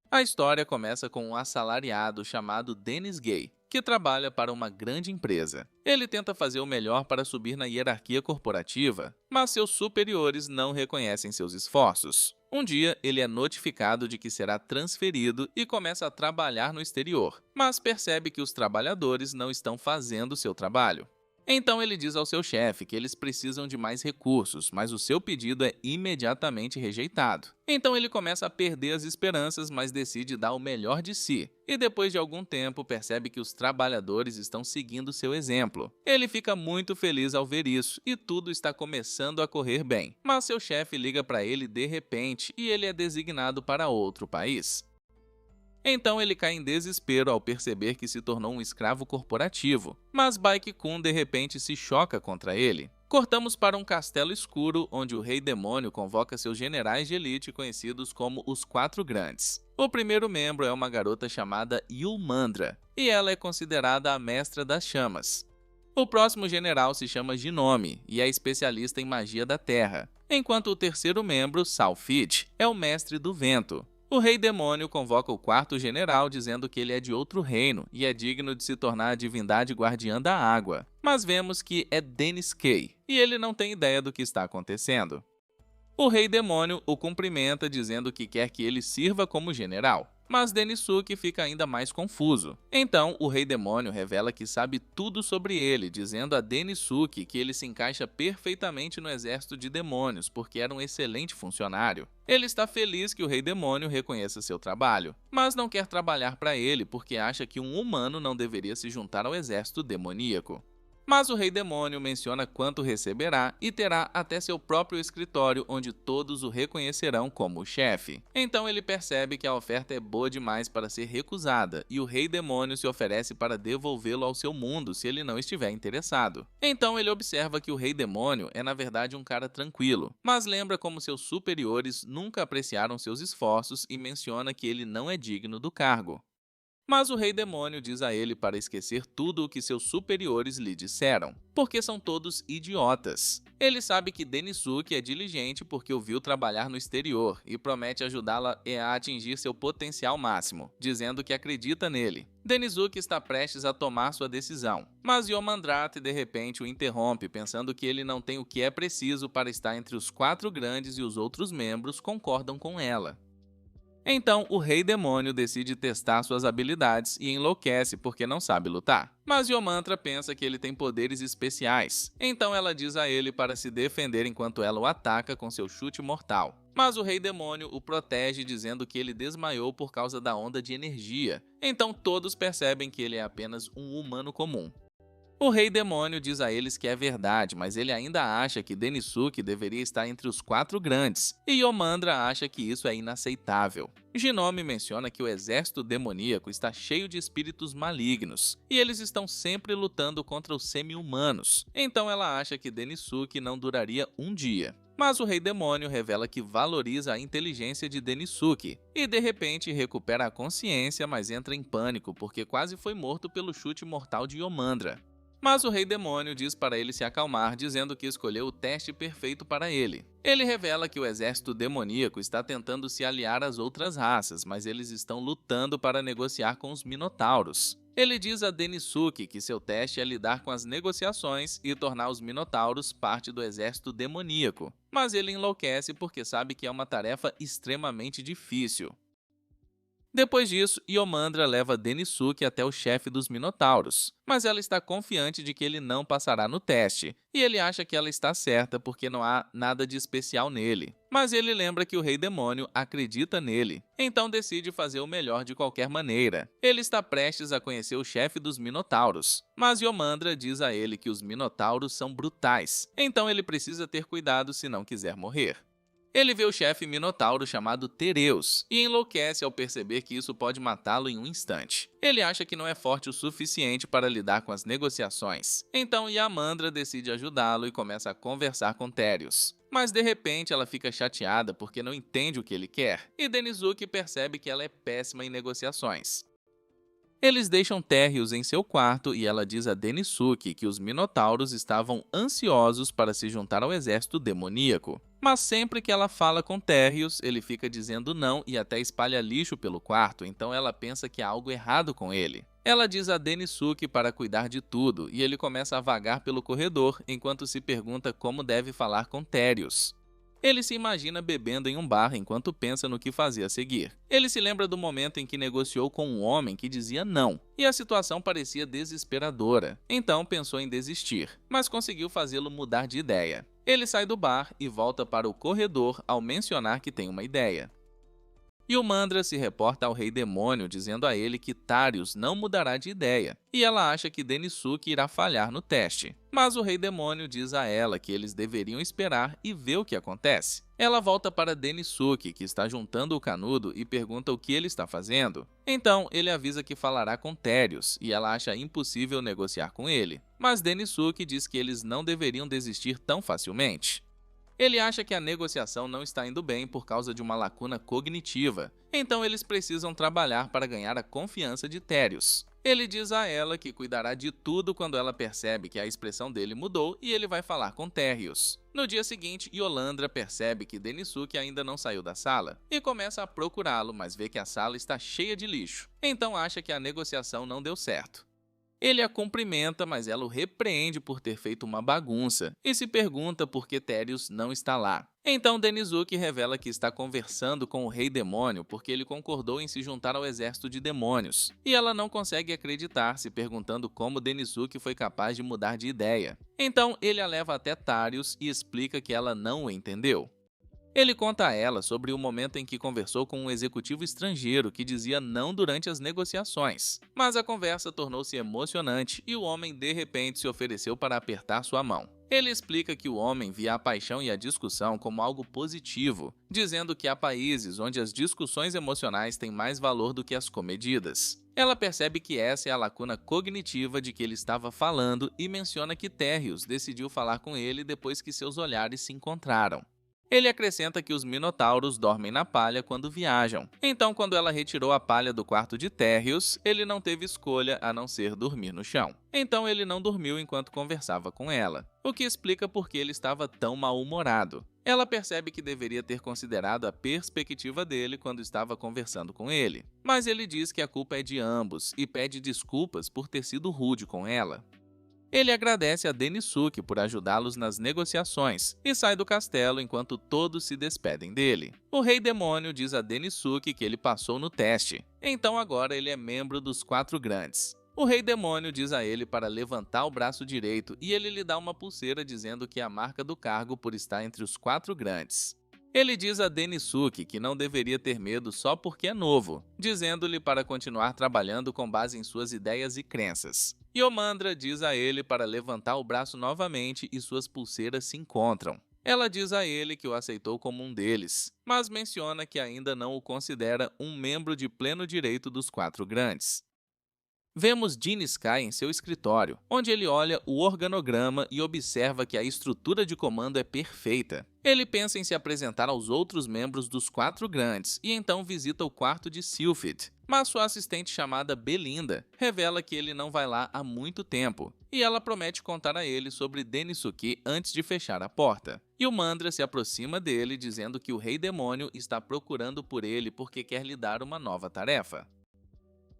A história começa com um assalariado chamado Dennis Gay, que trabalha para uma grande empresa. Ele tenta fazer o melhor para subir na hierarquia corporativa, mas seus superiores não reconhecem seus esforços. Um dia, ele é notificado de que será transferido e começa a trabalhar no exterior, mas percebe que os trabalhadores não estão fazendo seu trabalho. Então ele diz ao seu chefe que eles precisam de mais recursos, mas o seu pedido é imediatamente rejeitado. Então ele começa a perder as esperanças, mas decide dar o melhor de si. E depois de algum tempo percebe que os trabalhadores estão seguindo seu exemplo. Ele fica muito feliz ao ver isso e tudo está começando a correr bem. Mas seu chefe liga para ele de repente e ele é designado para outro país. Então ele cai em desespero ao perceber que se tornou um escravo corporativo, mas Baek-kun de repente se choca contra ele. Cortamos para um castelo escuro onde o Rei Demônio convoca seus generais de elite conhecidos como os Quatro Grandes. O primeiro membro é uma garota chamada Yulmandra, e ela é considerada a mestra das chamas. O próximo general se chama Jinome e é especialista em magia da terra, enquanto o terceiro membro, Salfit, é o mestre do vento. O Rei Demônio convoca o quarto general dizendo que ele é de outro reino e é digno de se tornar a divindade guardiã da água. Mas vemos que é Dennis Kay e ele não tem ideia do que está acontecendo. O Rei Demônio o cumprimenta dizendo que quer que ele sirva como general, mas Denisuke fica ainda mais confuso. Então, o Rei Demônio revela que sabe tudo sobre ele, dizendo a Denisuke que ele se encaixa perfeitamente no exército de demônios, porque era um excelente funcionário. Ele está feliz que o Rei Demônio reconheça seu trabalho, mas não quer trabalhar para ele porque acha que um humano não deveria se juntar ao exército demoníaco. Mas o Rei Demônio menciona quanto receberá e terá até seu próprio escritório onde todos o reconhecerão como o chefe. Então ele percebe que a oferta é boa demais para ser recusada e o Rei Demônio se oferece para devolvê-lo ao seu mundo se ele não estiver interessado. Então ele observa que o Rei Demônio é na verdade um cara tranquilo, mas lembra como seus superiores nunca apreciaram seus esforços e menciona que ele não é digno do cargo. Mas o Rei Demônio diz a ele para esquecer tudo o que seus superiores lhe disseram, porque são todos idiotas. Ele sabe que Denisuke é diligente porque o viu trabalhar no exterior e promete ajudá-la a atingir seu potencial máximo, dizendo que acredita nele. Denisuke está prestes a tomar sua decisão, mas Yomandrate de repente o interrompe, pensando que ele não tem o que é preciso para estar entre os quatro grandes e os outros membros concordam com ela. Então, o Rei Demônio decide testar suas habilidades e enlouquece porque não sabe lutar. Mas Yomantra pensa que ele tem poderes especiais, então ela diz a ele para se defender enquanto ela o ataca com seu chute mortal. Mas o Rei Demônio o protege dizendo que ele desmaiou por causa da onda de energia, então todos percebem que ele é apenas um humano comum. O Rei Demônio diz a eles que é verdade, mas ele ainda acha que Denisuke deveria estar entre os quatro grandes, e Yomandra acha que isso é inaceitável. Jinome menciona que o exército demoníaco está cheio de espíritos malignos, e eles estão sempre lutando contra os semi-humanos, então ela acha que Denisuke não duraria um dia. Mas o Rei Demônio revela que valoriza a inteligência de Denisuke, e de repente recupera a consciência, mas entra em pânico porque quase foi morto pelo chute mortal de Yomandra. Mas o Rei Demônio diz para ele se acalmar, dizendo que escolheu o teste perfeito para ele. Ele revela que o exército demoníaco está tentando se aliar às outras raças, mas eles estão lutando para negociar com os Minotauros. Ele diz a Denisuke que seu teste é lidar com as negociações e tornar os Minotauros parte do exército demoníaco, mas ele enlouquece porque sabe que é uma tarefa extremamente difícil. Depois disso, Yomandra leva Denisuke até o chefe dos Minotauros, mas ela está confiante de que ele não passará no teste, e ele acha que ela está certa porque não há nada de especial nele. Mas ele lembra que o Rei Demônio acredita nele, então decide fazer o melhor de qualquer maneira. Ele está prestes a conhecer o chefe dos Minotauros, mas Yomandra diz a ele que os Minotauros são brutais, então ele precisa ter cuidado se não quiser morrer. Ele vê o chefe Minotauro chamado Tereus e enlouquece ao perceber que isso pode matá-lo em um instante. Ele acha que não é forte o suficiente para lidar com as negociações. Então Yamandra decide ajudá-lo e começa a conversar com Tereus. Mas de repente ela fica chateada porque não entende o que ele quer, e Denisuke percebe que ela é péssima em negociações. Eles deixam Térios em seu quarto e ela diz a Denisuke que os Minotauros estavam ansiosos para se juntar ao exército demoníaco. Mas sempre que ela fala com Terrius, ele fica dizendo não e até espalha lixo pelo quarto, então ela pensa que há algo errado com ele. Ela diz a Denisuke para cuidar de tudo e ele começa a vagar pelo corredor enquanto se pergunta como deve falar com Terrius. Ele se imagina bebendo em um bar enquanto pensa no que fazer a seguir. Ele se lembra do momento em que negociou com um homem que dizia não, e a situação parecia desesperadora. Então pensou em desistir, mas conseguiu fazê-lo mudar de ideia. Ele sai do bar e volta para o corredor ao mencionar que tem uma ideia. E o Mandra se reporta ao Rei Demônio dizendo a ele que Tarius não mudará de ideia, e ela acha que Denisuke irá falhar no teste. Mas o Rei Demônio diz a ela que eles deveriam esperar e ver o que acontece. Ela volta para Denisuke, que está juntando o canudo, e pergunta o que ele está fazendo. Então, ele avisa que falará com Terrius, e ela acha impossível negociar com ele. Mas Denisuke diz que eles não deveriam desistir tão facilmente. Ele acha que a negociação não está indo bem por causa de uma lacuna cognitiva, então eles precisam trabalhar para ganhar a confiança de Terrius. Ele diz a ela que cuidará de tudo quando ela percebe que a expressão dele mudou e ele vai falar com Terrius. No dia seguinte, Yolandra percebe que Denisuke ainda não saiu da sala e começa a procurá-lo, mas vê que a sala está cheia de lixo, então acha que a negociação não deu certo. Ele a cumprimenta, mas ela o repreende por ter feito uma bagunça e se pergunta por que Terrius não está lá. Então Denisuke revela que está conversando com o Rei Demônio porque ele concordou em se juntar ao exército de demônios. E ela não consegue acreditar, se perguntando como Denisuke foi capaz de mudar de ideia. Então ele a leva até Tarius e explica que ela não o entendeu. Ele conta a ela sobre o momento em que conversou com um executivo estrangeiro que dizia não durante as negociações. Mas a conversa tornou-se emocionante e o homem de repente se ofereceu para apertar sua mão. Ele explica que o homem via a paixão e a discussão como algo positivo, dizendo que há países onde as discussões emocionais têm mais valor do que as comedidas. Ela percebe que essa é a lacuna cognitiva de que ele estava falando e menciona que Terrius decidiu falar com ele depois que seus olhares se encontraram. Ele acrescenta que os minotauros dormem na palha quando viajam. Então, quando ela retirou a palha do quarto de Terrius, ele não teve escolha a não ser dormir no chão. Então, ele não dormiu enquanto conversava com ela, o que explica por que ele estava tão mal-humorado. Ela percebe que deveria ter considerado a perspectiva dele quando estava conversando com ele, mas ele diz que a culpa é de ambos e pede desculpas por ter sido rude com ela. Ele agradece a Denisuke por ajudá-los nas negociações e sai do castelo enquanto todos se despedem dele. O Rei Demônio diz a Denisuke que ele passou no teste, então agora ele é membro dos Quatro Grandes. O Rei Demônio diz a ele para levantar o braço direito e ele lhe dá uma pulseira dizendo que é a marca do cargo por estar entre os Quatro Grandes. Ele diz a Denisuke que não deveria ter medo só porque é novo, dizendo-lhe para continuar trabalhando com base em suas ideias e crenças. Yomandra diz a ele para levantar o braço novamente e suas pulseiras se encontram. Ela diz a ele que o aceitou como um deles, mas menciona que ainda não o considera um membro de pleno direito dos Quatro Grandes. Vemos Jin Sky em seu escritório, onde ele olha o organograma e observa que a estrutura de comando é perfeita. Ele pensa em se apresentar aos outros membros dos Quatro Grandes e então visita o quarto de Sylphid. Mas sua assistente chamada Belinda revela que ele não vai lá há muito tempo, e ela promete contar a ele sobre Denisuke antes de fechar a porta. E o Mandra se aproxima dele dizendo que o Rei Demônio está procurando por ele porque quer lhe dar uma nova tarefa.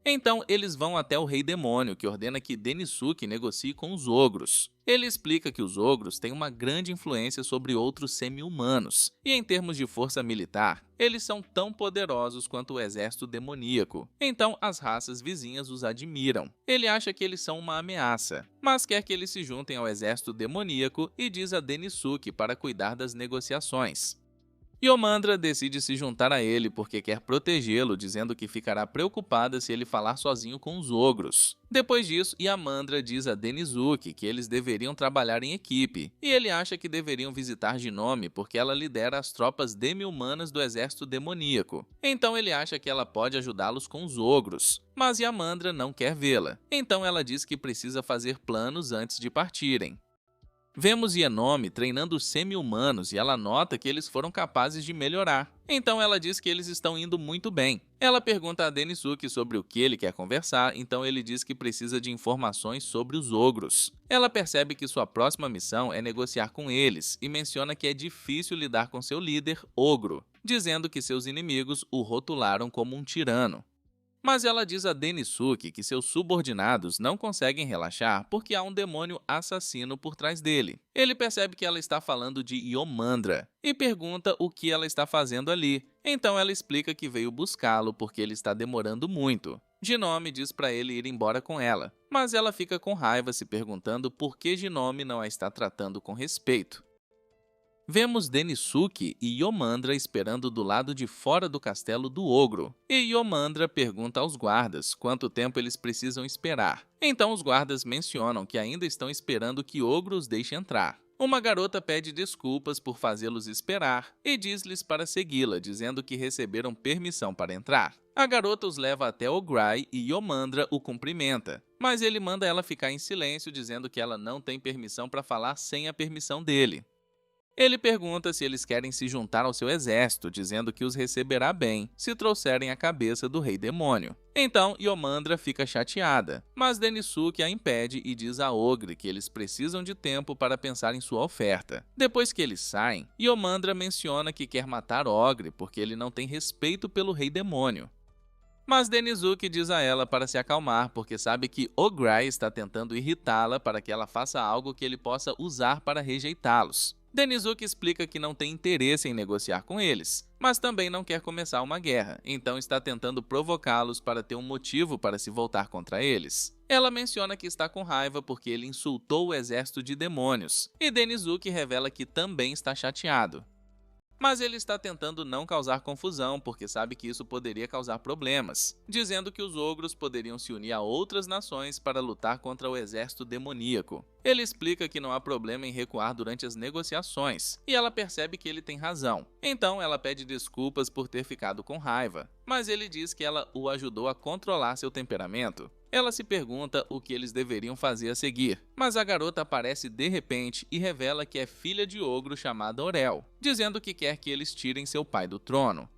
Então eles vão até o Rei Demônio, que ordena que Denisuke negocie com os ogros. Ele explica que os ogros têm uma grande influência sobre outros semi-humanos, e em termos de força militar, eles são tão poderosos quanto o exército demoníaco. Então as raças vizinhas os admiram. Ele acha que eles são uma ameaça, mas quer que eles se juntem ao exército demoníaco e diz a Denisuke para cuidar das negociações. Yomandra decide se juntar a ele porque quer protegê-lo, dizendo que ficará preocupada se ele falar sozinho com os ogros. Depois disso, Yamandra diz a Denisuke que eles deveriam trabalhar em equipe, e ele acha que deveriam visitar Jinome porque ela lidera as tropas demi-humanas do exército demoníaco. Então ele acha que ela pode ajudá-los com os ogros, mas Yamandra não quer vê-la. Então ela diz que precisa fazer planos antes de partirem. Vemos Yanome treinando os semi-humanos e ela nota que eles foram capazes de melhorar. Então ela diz que eles estão indo muito bem. Ela pergunta a Denisuke sobre o que ele quer conversar, então ele diz que precisa de informações sobre os ogros. Ela percebe que sua próxima missão é negociar com eles e menciona que é difícil lidar com seu líder, ogro, dizendo que seus inimigos o rotularam como um tirano. Mas ela diz a Denisuke que seus subordinados não conseguem relaxar porque há um demônio assassino por trás dele. Ele percebe que ela está falando de Yomandra e pergunta o que ela está fazendo ali. Então ela explica que veio buscá-lo porque ele está demorando muito. Jinome diz para ele ir embora com ela, mas ela fica com raiva se perguntando por que Jinome não a está tratando com respeito. Vemos Denisuke e Yomandra esperando do lado de fora do castelo do ogro, e Yomandra pergunta aos guardas quanto tempo eles precisam esperar. Então os guardas mencionam que ainda estão esperando que Ogro os deixe entrar. Uma garota pede desculpas por fazê-los esperar e diz-lhes para segui-la, dizendo que receberam permissão para entrar. A garota os leva até Ograi e Yomandra o cumprimenta, mas ele manda ela ficar em silêncio, dizendo que ela não tem permissão para falar sem a permissão dele. Ele pergunta se eles querem se juntar ao seu exército, dizendo que os receberá bem se trouxerem a cabeça do rei demônio. Então, Yomandra fica chateada, mas Denisuke a impede e diz a Ogre que eles precisam de tempo para pensar em sua oferta. Depois que eles saem, Yomandra menciona que quer matar Ogre porque ele não tem respeito pelo rei demônio. Mas Denisuke diz a ela para se acalmar porque sabe que Ograi está tentando irritá-la para que ela faça algo que ele possa usar para rejeitá-los. Denisuke explica que não tem interesse em negociar com eles, mas também não quer começar uma guerra, então está tentando provocá-los para ter um motivo para se voltar contra eles. Ela menciona que está com raiva porque ele insultou o exército de demônios, e Denisuke revela que também está chateado. Mas ele está tentando não causar confusão porque sabe que isso poderia causar problemas, dizendo que os ogros poderiam se unir a outras nações para lutar contra o exército demoníaco. Ele explica que não há problema em recuar durante as negociações, e ela percebe que ele tem razão. Então ela pede desculpas por ter ficado com raiva, mas ele diz que ela o ajudou a controlar seu temperamento. Ela se pergunta o que eles deveriam fazer a seguir, mas a garota aparece de repente e revela que é filha de ogro chamada Orel, dizendo que quer que eles tirem seu pai do trono.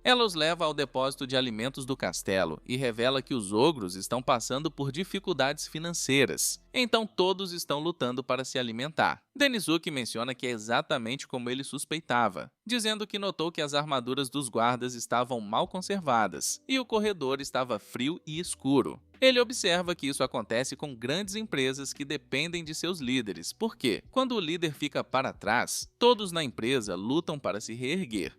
Ela os leva ao depósito de alimentos do castelo e revela que os ogros estão passando por dificuldades financeiras, então todos estão lutando para se alimentar. Denisuke menciona que é exatamente como ele suspeitava, dizendo que notou que as armaduras dos guardas estavam mal conservadas e o corredor estava frio e escuro. Ele observa que isso acontece com grandes empresas que dependem de seus líderes, porque, quando o líder fica para trás, todos na empresa lutam para se reerguer.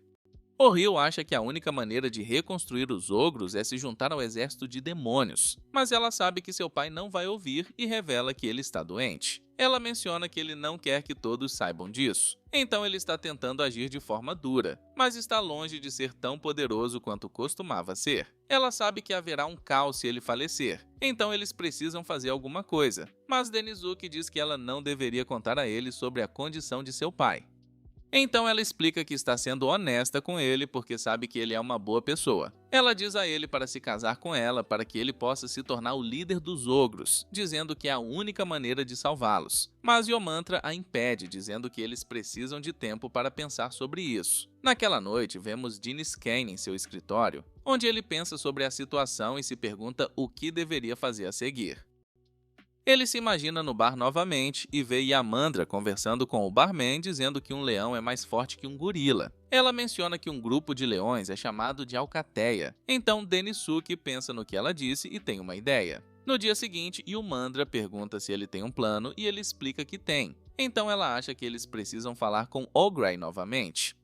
Orihyo acha que a única maneira de reconstruir os ogros é se juntar ao exército de demônios, mas ela sabe que seu pai não vai ouvir e revela que ele está doente. Ela menciona que ele não quer que todos saibam disso, então ele está tentando agir de forma dura, mas está longe de ser tão poderoso quanto costumava ser. Ela sabe que haverá um caos se ele falecer, então eles precisam fazer alguma coisa, mas Denisuke diz que ela não deveria contar a ele sobre a condição de seu pai. Então ela explica que está sendo honesta com ele porque sabe que ele é uma boa pessoa. Ela diz a ele para se casar com ela para que ele possa se tornar o líder dos ogros, dizendo que é a única maneira de salvá-los. Mas Yomandra a impede, dizendo que eles precisam de tempo para pensar sobre isso. Naquela noite, vemos Dinisken em seu escritório, onde ele pensa sobre a situação e se pergunta o que deveria fazer a seguir. Ele se imagina no bar novamente e vê Yamandra conversando com o barman dizendo que um leão é mais forte que um gorila. Ela menciona que um grupo de leões é chamado de alcateia. Então Denisuke pensa no que ela disse e tem uma ideia. No dia seguinte, Yamandra pergunta se ele tem um plano e ele explica que tem. Então ela acha que eles precisam falar com Ograi novamente.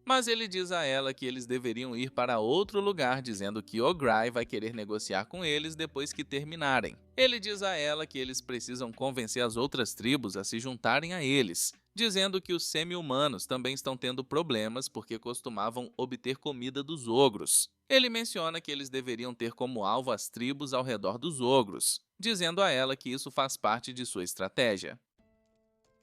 Mas ele diz a ela que eles deveriam ir para outro lugar, dizendo que Ograi vai querer negociar com eles depois que terminarem. Ele diz a ela que eles precisam convencer as outras tribos a se juntarem a eles, dizendo que os semi-humanos também estão tendo problemas porque costumavam obter comida dos ogros. Ele menciona que eles deveriam ter como alvo as tribos ao redor dos ogros, dizendo a ela que isso faz parte de sua estratégia.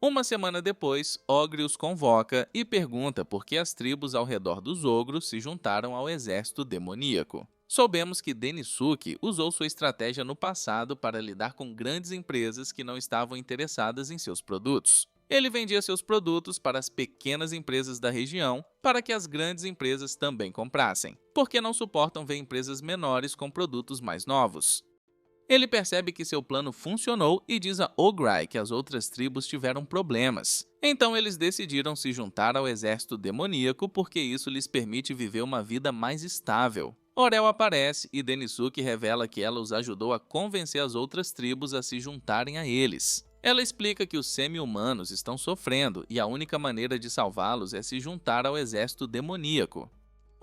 Uma semana depois, Ogre os convoca e pergunta por que as tribos ao redor dos ogros se juntaram ao exército demoníaco. Soubemos que Denisuke usou sua estratégia no passado para lidar com grandes empresas que não estavam interessadas em seus produtos. Ele vendia seus produtos para as pequenas empresas da região para que as grandes empresas também comprassem, porque não suportam ver empresas menores com produtos mais novos. Ele percebe que seu plano funcionou e diz a Ograi que as outras tribos tiveram problemas. Então eles decidiram se juntar ao exército demoníaco porque isso lhes permite viver uma vida mais estável. Orel aparece e Denisuke revela que ela os ajudou a convencer as outras tribos a se juntarem a eles. Ela explica que os semi-humanos estão sofrendo e a única maneira de salvá-los é se juntar ao exército demoníaco.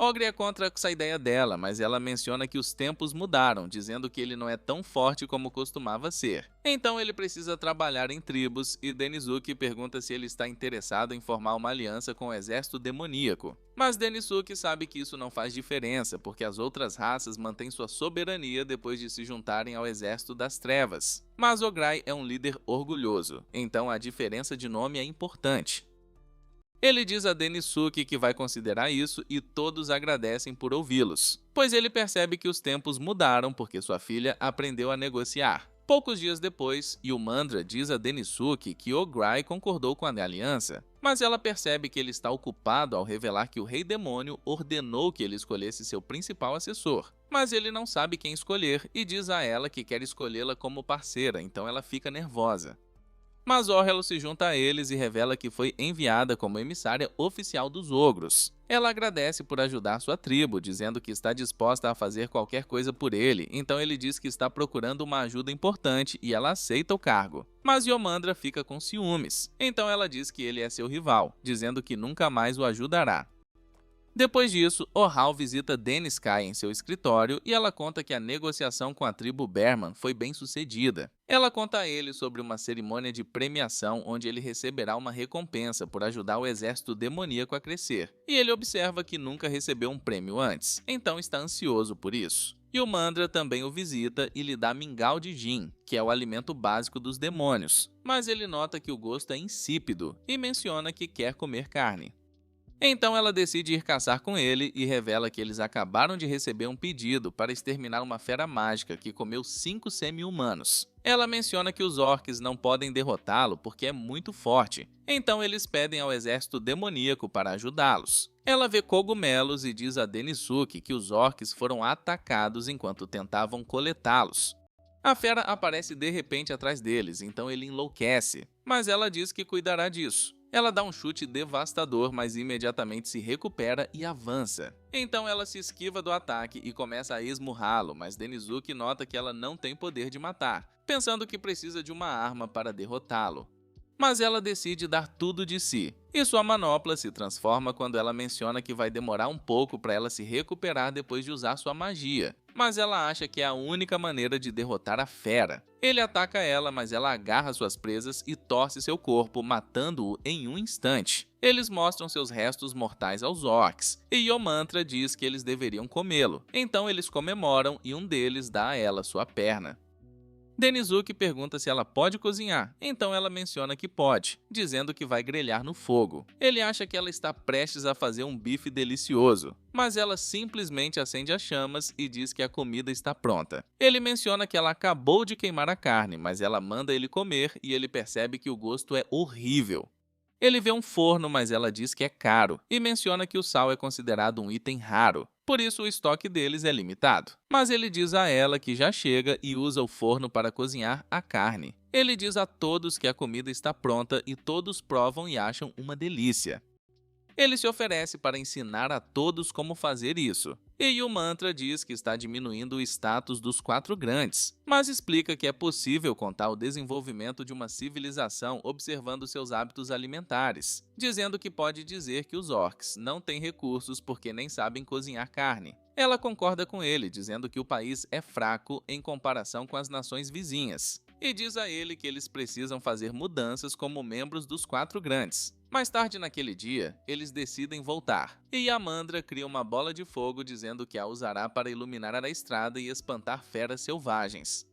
Ogre é contra essa ideia dela, mas ela menciona que os tempos mudaram, dizendo que ele não é tão forte como costumava ser. Então ele precisa trabalhar em tribos e Denisuke pergunta se ele está interessado em formar uma aliança com o exército demoníaco. Mas Denisuke sabe que isso não faz diferença, porque as outras raças mantêm sua soberania depois de se juntarem ao exército das trevas. Mas Ograi é um líder orgulhoso, então a diferença de nome é importante. Ele diz a Denisuke que vai considerar isso e todos agradecem por ouvi-los, pois ele percebe que os tempos mudaram porque sua filha aprendeu a negociar. Poucos dias depois, Yumandra diz a Denisuke que Ograi concordou com a aliança, mas ela percebe que ele está ocupado ao revelar que o Rei Demônio ordenou que ele escolhesse seu principal assessor. Mas ele não sabe quem escolher e diz a ela que quer escolhê-la como parceira, então ela fica nervosa. Mas Orhelo se junta a eles e revela que foi enviada como emissária oficial dos ogros. Ela agradece por ajudar sua tribo, dizendo que está disposta a fazer qualquer coisa por ele, então ele diz que está procurando uma ajuda importante e ela aceita o cargo. Mas Yomandra fica com ciúmes, então ela diz que ele é seu rival, dizendo que nunca mais o ajudará. Depois disso, Ohal visita Deniskay em seu escritório e ela conta que a negociação com a tribo Berman foi bem sucedida. Ela conta a ele sobre uma cerimônia de premiação onde ele receberá uma recompensa por ajudar o exército demoníaco a crescer, e ele observa que nunca recebeu um prêmio antes, então está ansioso por isso. Yomandra também o visita e lhe dá mingau de gin, que é o alimento básico dos demônios, mas ele nota que o gosto é insípido e menciona que quer comer carne. Então ela decide ir caçar com ele e revela que eles acabaram de receber um pedido para exterminar uma fera mágica que comeu 5 semi-humanos. Ela menciona que os orcs não podem derrotá-lo porque é muito forte, então eles pedem ao exército demoníaco para ajudá-los. Ela vê cogumelos e diz a Denisuke que os orcs foram atacados enquanto tentavam coletá-los. A fera aparece de repente atrás deles, então ele enlouquece, mas ela diz que cuidará disso. Ela dá um chute devastador, mas imediatamente se recupera e avança. Então ela se esquiva do ataque e começa a esmurrá-lo, mas Denisuke nota que ela não tem poder de matar, pensando que precisa de uma arma para derrotá-lo. Mas ela decide dar tudo de si, e sua manopla se transforma quando ela menciona que vai demorar um pouco para ela se recuperar depois de usar sua magia. Mas ela acha que é a única maneira de derrotar a fera. Ele ataca ela, mas ela agarra suas presas e torce seu corpo, matando-o em um instante. Eles mostram seus restos mortais aos orcs, e Yomantra diz que eles deveriam comê-lo. Então eles comemoram e um deles dá a ela sua perna. Denisuke pergunta se ela pode cozinhar, então ela menciona que pode, dizendo que vai grelhar no fogo. Ele acha que ela está prestes a fazer um bife delicioso, mas ela simplesmente acende as chamas e diz que a comida está pronta. Ele menciona que ela acabou de queimar a carne, mas ela manda ele comer e ele percebe que o gosto é horrível. Ele vê um forno, mas ela diz que é caro, e menciona que o sal é considerado um item raro, por isso o estoque deles é limitado. Mas ele diz a ela que já chega e usa o forno para cozinhar a carne. Ele diz a todos que a comida está pronta e todos provam e acham uma delícia. Ele se oferece para ensinar a todos como fazer isso. E o mantra diz que está diminuindo o status dos 4 grandes, mas explica que é possível contar o desenvolvimento de uma civilização observando seus hábitos alimentares, dizendo que pode dizer que os orcs não têm recursos porque nem sabem cozinhar carne. Ela concorda com ele, dizendo que o país é fraco em comparação com as nações vizinhas, e diz a ele que eles precisam fazer mudanças como membros dos 4 grandes. Mais tarde naquele dia, eles decidem voltar, e Yamandra cria uma bola de fogo dizendo que a usará para iluminar a estrada e espantar feras selvagens.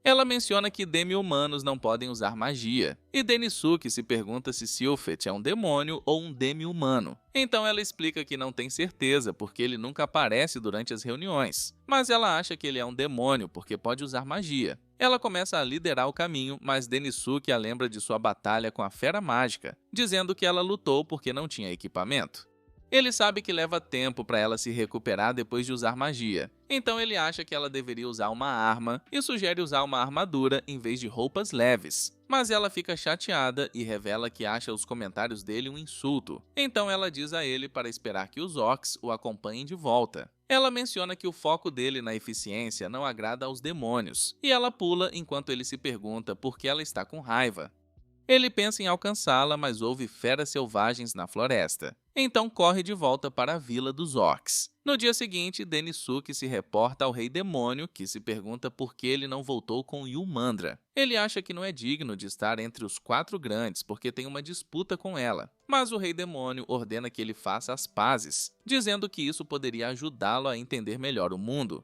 Ela menciona que demi-humanos não podem usar magia, e Denisuke se pergunta se Sylphet é um demônio ou um demi-humano. Então ela explica que não tem certeza porque ele nunca aparece durante as reuniões, mas ela acha que ele é um demônio porque pode usar magia. Ela começa a liderar o caminho, mas Denisuke a lembra de sua batalha com a Fera Mágica, dizendo que ela lutou porque não tinha equipamento. Ele sabe que leva tempo para ela se recuperar depois de usar magia, então ele acha que ela deveria usar uma arma e sugere usar uma armadura em vez de roupas leves. Mas ela fica chateada e revela que acha os comentários dele um insulto, então ela diz a ele para esperar que os orcs o acompanhem de volta. Ela menciona que o foco dele na eficiência não agrada aos demônios, e ela pula enquanto ele se pergunta por que ela está com raiva. Ele pensa em alcançá-la, mas ouve feras selvagens na floresta. Então corre de volta para a vila dos orcs. No dia seguinte, Denisuke se reporta ao Rei Demônio, que se pergunta por que ele não voltou com Yulmandra. Ele acha que não é digno de estar entre os 4 grandes porque tem uma disputa com ela. Mas o Rei Demônio ordena que ele faça as pazes, dizendo que isso poderia ajudá-lo a entender melhor o mundo.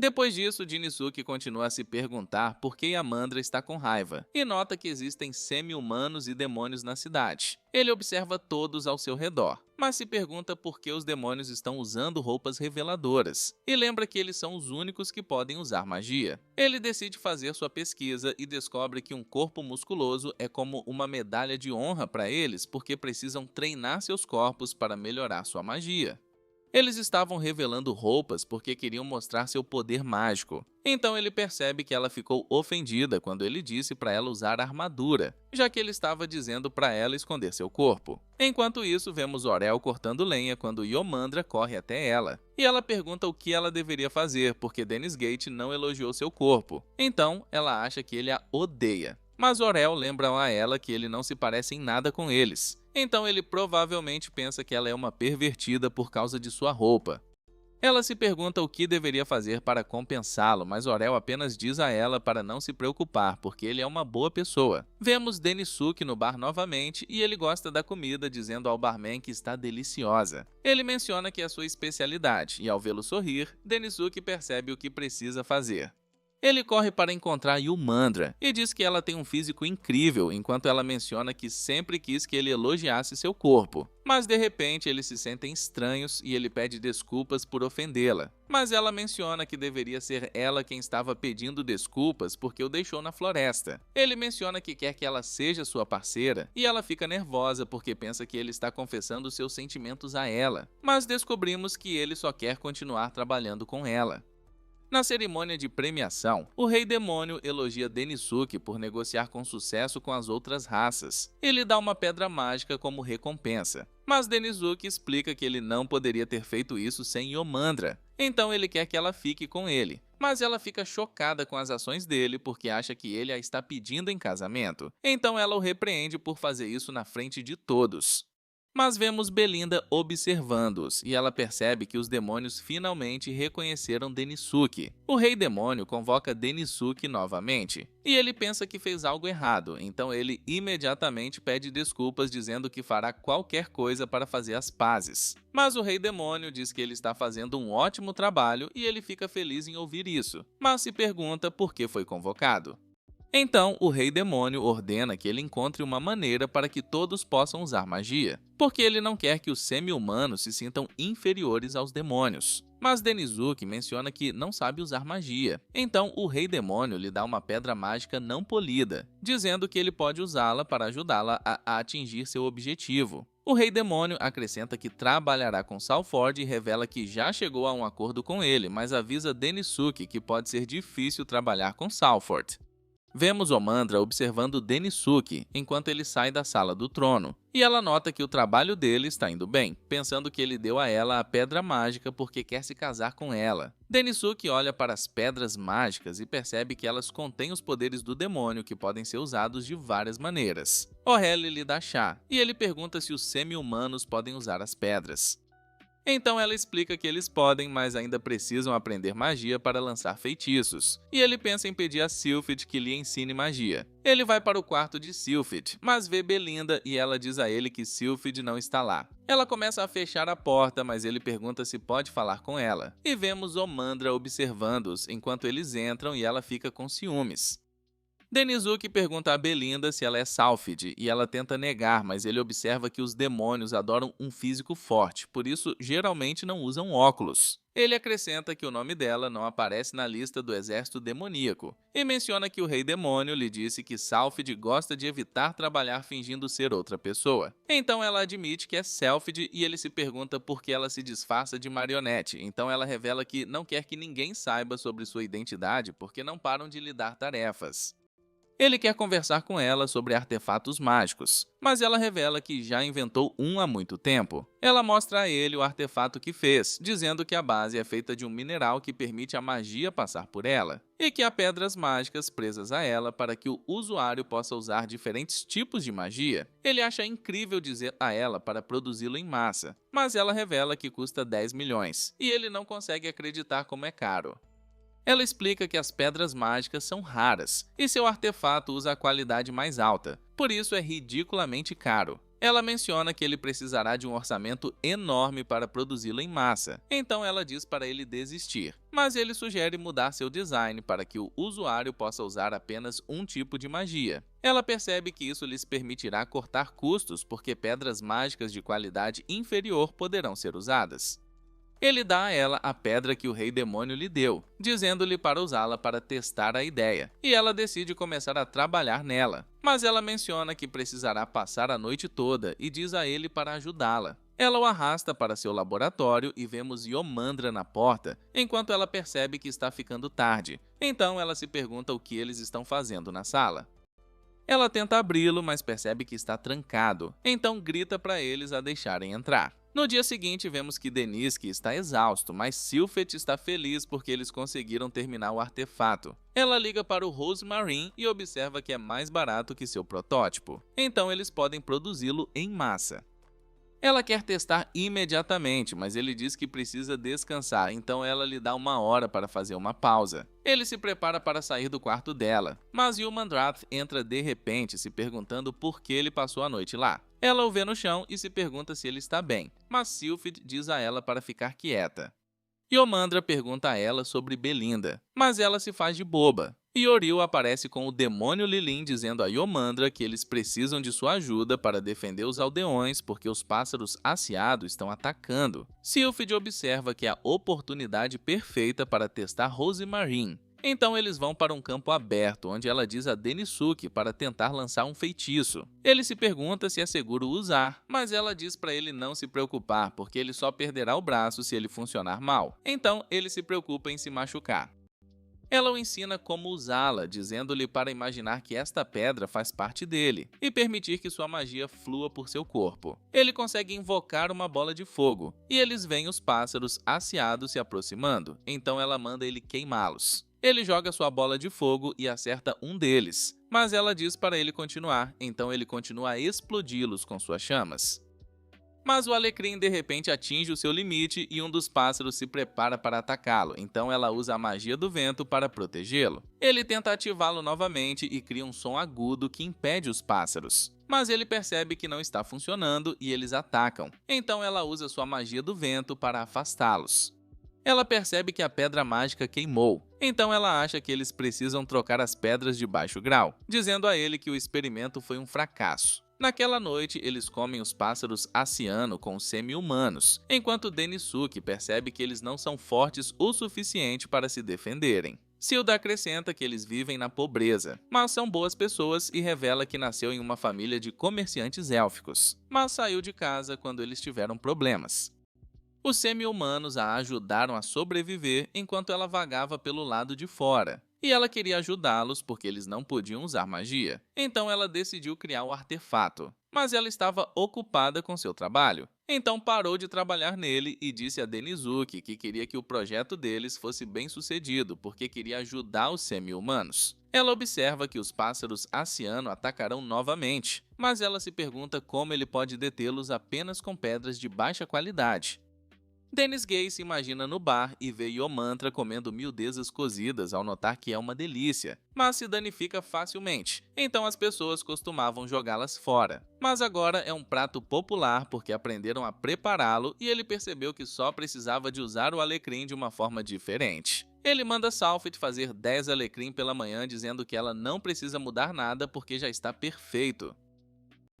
Depois disso, Denisuke continua a se perguntar por que Yamandra está com raiva, e nota que existem semi-humanos e demônios na cidade. Ele observa todos ao seu redor, mas se pergunta por que os demônios estão usando roupas reveladoras, e lembra que eles são os únicos que podem usar magia. Ele decide fazer sua pesquisa e descobre que um corpo musculoso é como uma medalha de honra para eles porque precisam treinar seus corpos para melhorar sua magia. Eles estavam revelando roupas porque queriam mostrar seu poder mágico. Então ele percebe que ela ficou ofendida quando ele disse para ela usar armadura, já que ele estava dizendo para ela esconder seu corpo. Enquanto isso, vemos Orel cortando lenha quando Yomandra corre até ela. E ela pergunta o que ela deveria fazer porque Dennis Gate não elogiou seu corpo. Então ela acha que ele a odeia. Mas Orel lembra a ela que ele não se parece em nada com eles. Então ele provavelmente pensa que ela é uma pervertida por causa de sua roupa. Ela se pergunta o que deveria fazer para compensá-lo, mas Orel apenas diz a ela para não se preocupar, porque ele é uma boa pessoa. Vemos Denisuke no bar novamente e ele gosta da comida, dizendo ao barman que está deliciosa. Ele menciona que é sua especialidade, e ao vê-lo sorrir, Denisuke percebe o que precisa fazer. Ele corre para encontrar Yulmandra e diz que ela tem um físico incrível, enquanto ela menciona que sempre quis que ele elogiasse seu corpo. Mas de repente eles se sentem estranhos e ele pede desculpas por ofendê-la. Mas ela menciona que deveria ser ela quem estava pedindo desculpas porque o deixou na floresta. Ele menciona que quer que ela seja sua parceira e ela fica nervosa porque pensa que ele está confessando seus sentimentos a ela. Mas descobrimos que ele só quer continuar trabalhando com ela. Na cerimônia de premiação, o Rei Demônio elogia Denisuke por negociar com sucesso com as outras raças. Ele dá uma pedra mágica como recompensa. Mas Denisuke explica que ele não poderia ter feito isso sem Yomandra. Então ele quer que ela fique com ele. Mas ela fica chocada com as ações dele porque acha que ele a está pedindo em casamento. Então ela o repreende por fazer isso na frente de todos. Mas vemos Belinda observando-os, e ela percebe que os demônios finalmente reconheceram Denisuke. O Rei Demônio convoca Denisuke novamente, e ele pensa que fez algo errado, então ele imediatamente pede desculpas dizendo que fará qualquer coisa para fazer as pazes. Mas o Rei Demônio diz que ele está fazendo um ótimo trabalho e ele fica feliz em ouvir isso, mas se pergunta por que foi convocado. Então, o Rei Demônio ordena que ele encontre uma maneira para que todos possam usar magia, porque ele não quer que os semi-humanos se sintam inferiores aos demônios. Mas Denisuke menciona que não sabe usar magia, então o Rei Demônio lhe dá uma pedra mágica não polida, dizendo que ele pode usá-la para ajudá-la a atingir seu objetivo. O Rei Demônio acrescenta que trabalhará com Salford e revela que já chegou a um acordo com ele, mas avisa Denisuke que pode ser difícil trabalhar com Salford. Vemos Yomandra observando Denisuke enquanto ele sai da sala do trono, e ela nota que o trabalho dele está indo bem, pensando que ele deu a ela a pedra mágica porque quer se casar com ela. Denisuke olha para as pedras mágicas e percebe que elas contêm os poderes do demônio que podem ser usados de várias maneiras. Orel lhe dá chá, e ele pergunta se os semi-humanos podem usar as pedras. Então ela explica que eles podem, mas ainda precisam aprender magia para lançar feitiços. E ele pensa em pedir a Sylphid que lhe ensine magia. Ele vai para o quarto de Sylphid, mas vê Belinda e ela diz a ele que Sylphid não está lá. Ela começa a fechar a porta, mas ele pergunta se pode falar com ela. E vemos Yomandra observando-os enquanto eles entram e ela fica com ciúmes. Denizuki pergunta a Belinda se ela é Sálfide e ela tenta negar, mas ele observa que os demônios adoram um físico forte, por isso geralmente não usam óculos. Ele acrescenta que o nome dela não aparece na lista do exército demoníaco e menciona que o rei demônio lhe disse que Sálfide gosta de evitar trabalhar fingindo ser outra pessoa. Então ela admite que é Sélfide e ele se pergunta por que ela se disfarça de marionete. Então ela revela que não quer que ninguém saiba sobre sua identidade porque não param de lhe dar tarefas. Ele quer conversar com ela sobre artefatos mágicos, mas ela revela que já inventou um há muito tempo. Ela mostra a ele o artefato que fez, dizendo que a base é feita de um mineral que permite a magia passar por ela, e que há pedras mágicas presas a ela para que o usuário possa usar diferentes tipos de magia. Ele acha incrível dizer a ela para produzi-lo em massa, mas ela revela que custa 10 milhões, e ele não consegue acreditar como é caro. Ela explica que as pedras mágicas são raras e seu artefato usa a qualidade mais alta, por isso é ridiculamente caro. Ela menciona que ele precisará de um orçamento enorme para produzi-lo em massa, então ela diz para ele desistir, mas ele sugere mudar seu design para que o usuário possa usar apenas um tipo de magia. Ela percebe que isso lhes permitirá cortar custos porque pedras mágicas de qualidade inferior poderão ser usadas. Ele dá a ela a pedra que o rei demônio lhe deu, dizendo-lhe para usá-la para testar a ideia, e ela decide começar a trabalhar nela. Mas ela menciona que precisará passar a noite toda e diz a ele para ajudá-la. Ela o arrasta para seu laboratório e vemos Yomandra na porta, enquanto ela percebe que está ficando tarde. Então ela se pergunta o que eles estão fazendo na sala. Ela tenta abri-lo, mas percebe que está trancado, então grita para eles a deixarem entrar. No dia seguinte, vemos que Deniske está exausto, mas Sylphette está feliz porque eles conseguiram terminar o artefato. Ela liga para o Rosemarin e observa que é mais barato que seu protótipo, então eles podem produzi-lo em massa. Ela quer testar imediatamente, mas ele diz que precisa descansar, então ela lhe dá 1 hora para fazer uma pausa. Ele se prepara para sair do quarto dela, mas Yomandrath entra de repente se perguntando por que ele passou a noite lá. Ela o vê no chão e se pergunta se ele está bem, mas Sylphide diz a ela para ficar quieta. Yomandra pergunta a ela sobre Belinda, mas ela se faz de boba. Yoril aparece com o demônio Lilin dizendo a Yomandra que eles precisam de sua ajuda para defender os aldeões porque os pássaros aciados estão atacando. Sylphide observa que é a oportunidade perfeita para testar Rosemarin. Então eles vão para um campo aberto, onde ela diz a Denisuke para tentar lançar um feitiço. Ele se pergunta se é seguro usar, mas ela diz para ele não se preocupar, porque ele só perderá o braço se ele funcionar mal. Então ele se preocupa em se machucar. Ela o ensina como usá-la, dizendo-lhe para imaginar que esta pedra faz parte dele e permitir que sua magia flua por seu corpo. Ele consegue invocar uma bola de fogo e eles veem os pássaros aciados se aproximando, então ela manda ele queimá-los. Ele joga sua bola de fogo e acerta um deles, mas ela diz para ele continuar, então ele continua a explodi-los com suas chamas. Mas o alecrim de repente atinge o seu limite e um dos pássaros se prepara para atacá-lo, então ela usa a magia do vento para protegê-lo. Ele tenta ativá-lo novamente e cria um som agudo que impede os pássaros. Mas ele percebe que não está funcionando e eles atacam, então ela usa sua magia do vento para afastá-los. Ela percebe que a pedra mágica queimou, então ela acha que eles precisam trocar as pedras de baixo grau, dizendo a ele que o experimento foi um fracasso. Naquela noite, eles comem os pássaros aciano com os semi-humanos, enquanto Denisuke percebe que eles não são fortes o suficiente para se defenderem. Silda acrescenta que eles vivem na pobreza, mas são boas pessoas e revela que nasceu em uma família de comerciantes élficos, mas saiu de casa quando eles tiveram problemas. Os semi-humanos a ajudaram a sobreviver enquanto ela vagava pelo lado de fora. E ela queria ajudá-los porque eles não podiam usar magia. Então ela decidiu criar o artefato. Mas ela estava ocupada com seu trabalho. Então parou de trabalhar nele e disse a Denizuke que queria que o projeto deles fosse bem sucedido porque queria ajudar os semi-humanos. Ela observa que os pássaros aciano atacarão novamente, mas ela se pergunta como ele pode detê-los apenas com pedras de baixa qualidade. Deniske se imagina no bar e vê Yomantra comendo miudezas cozidas ao notar que é uma delícia, mas se danifica facilmente, então as pessoas costumavam jogá-las fora. Mas agora é um prato popular porque aprenderam a prepará-lo e ele percebeu que só precisava de usar o alecrim de uma forma diferente. Ele manda Salfit fazer 10 alecrim pela manhã, dizendo que ela não precisa mudar nada porque já está perfeito.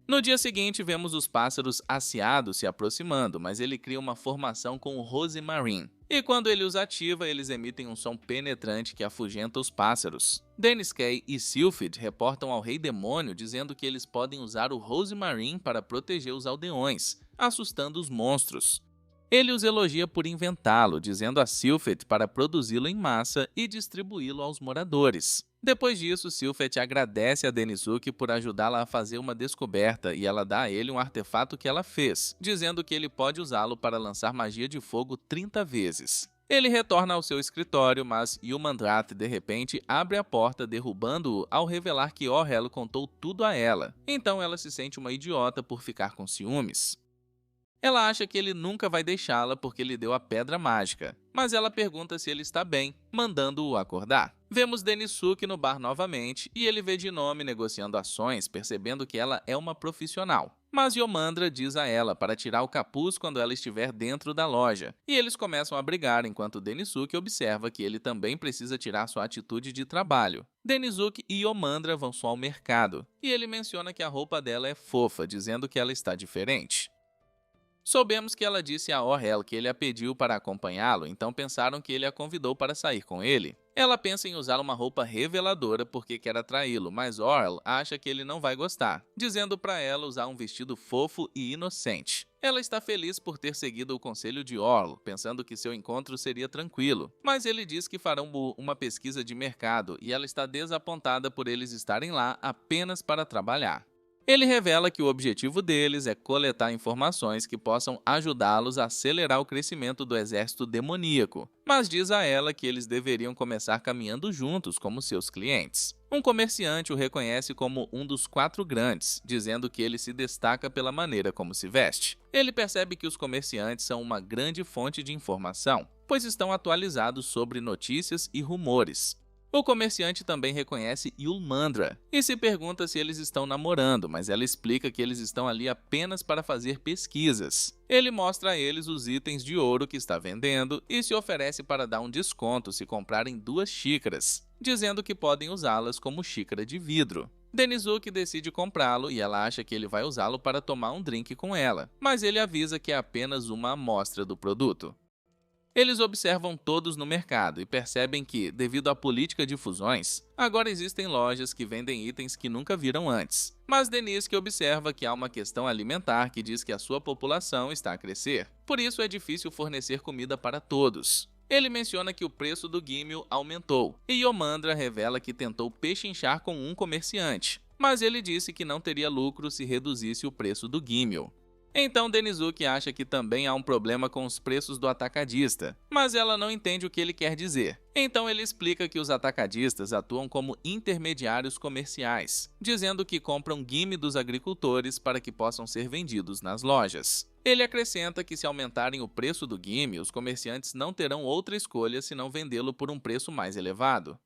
No dia seguinte, vemos os pássaros aciados se aproximando, mas ele cria uma formação com o Rosemarin. E quando ele os ativa, eles emitem um som penetrante que afugenta os pássaros. Dennis Kay e Sylphid reportam ao Rei Demônio dizendo que eles podem usar o Rosemarin para proteger os aldeões, assustando os monstros. Ele os elogia por inventá-lo, dizendo a Sylphid para produzi-lo em massa e distribuí-lo aos moradores. Depois disso, Sylphid agradece a Denizuki por ajudá-la a fazer uma descoberta e ela dá a ele um artefato que ela fez, dizendo que ele pode usá-lo para lançar magia de fogo 30 vezes. Ele retorna ao seu escritório, mas Yulmandrath de repente abre a porta, derrubando-o ao revelar que Orhel contou tudo a ela. Então ela se sente uma idiota por ficar com ciúmes. Ela acha que ele nunca vai deixá-la porque lhe deu a pedra mágica, mas ela pergunta se ele está bem, mandando-o acordar. Vemos Denisuke no bar novamente e ele vê Jinome negociando ações, percebendo que ela é uma profissional. Mas Yomandra diz a ela para tirar o capuz quando ela estiver dentro da loja, e eles começam a brigar enquanto Denisuke observa que ele também precisa tirar sua atitude de trabalho. Denisuke e Yomandra vão só ao mercado, e ele menciona que a roupa dela é fofa, dizendo que ela está diferente. Soubemos que ela disse a Orhel que ele a pediu para acompanhá-lo, então pensaram que ele a convidou para sair com ele. Ela pensa em usar uma roupa reveladora porque quer atraí-lo, mas Orhel acha que ele não vai gostar, dizendo para ela usar um vestido fofo e inocente. Ela está feliz por ter seguido o conselho de Orhel, pensando que seu encontro seria tranquilo, mas ele diz que farão uma pesquisa de mercado e ela está desapontada por eles estarem lá apenas para trabalhar. Ele revela que o objetivo deles é coletar informações que possam ajudá-los a acelerar o crescimento do exército demoníaco, mas diz a ela que eles deveriam começar caminhando juntos como seus clientes. Um comerciante o reconhece como um dos 4 grandes, dizendo que ele se destaca pela maneira como se veste. Ele percebe que os comerciantes são uma grande fonte de informação, pois estão atualizados sobre notícias e rumores. O comerciante também reconhece Yulmandra e se pergunta se eles estão namorando, mas ela explica que eles estão ali apenas para fazer pesquisas. Ele mostra a eles os itens de ouro que está vendendo e se oferece para dar um desconto se comprarem 2 xícaras, dizendo que podem usá-las como xícara de vidro. Denizuki decide comprá-lo e ela acha que ele vai usá-lo para tomar um drink com ela, mas ele avisa que é apenas uma amostra do produto. Eles observam todos no mercado e percebem que, devido à política de fusões, agora existem lojas que vendem itens que nunca viram antes. Mas Denise observa que há uma questão alimentar que diz que a sua população está a crescer, por isso é difícil fornecer comida para todos. Ele menciona que o preço do Gimel aumentou, e Yomandra revela que tentou pechinchar com um comerciante, mas ele disse que não teria lucro se reduzisse o preço do Gimel. Então Denizuki acha que também há um problema com os preços do atacadista, mas ela não entende o que ele quer dizer. Então ele explica que os atacadistas atuam como intermediários comerciais, dizendo que compram guime dos agricultores para que possam ser vendidos nas lojas. Ele acrescenta que se aumentarem o preço do guime, os comerciantes não terão outra escolha senão vendê-lo por um preço mais elevado.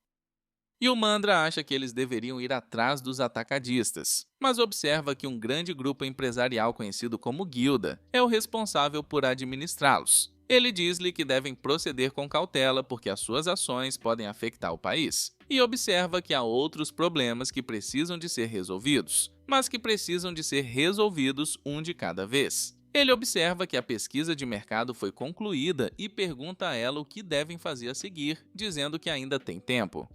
Yulmandra acha que eles deveriam ir atrás dos atacadistas, mas observa que um grande grupo empresarial conhecido como Guilda é o responsável por administrá-los. Ele diz-lhe que devem proceder com cautela porque as suas ações podem afetar o país, e observa que há outros problemas que precisam de ser resolvidos, mas que precisam de ser resolvidos um de cada vez. Ele observa que a pesquisa de mercado foi concluída e pergunta a ela o que devem fazer a seguir, dizendo que ainda tem tempo.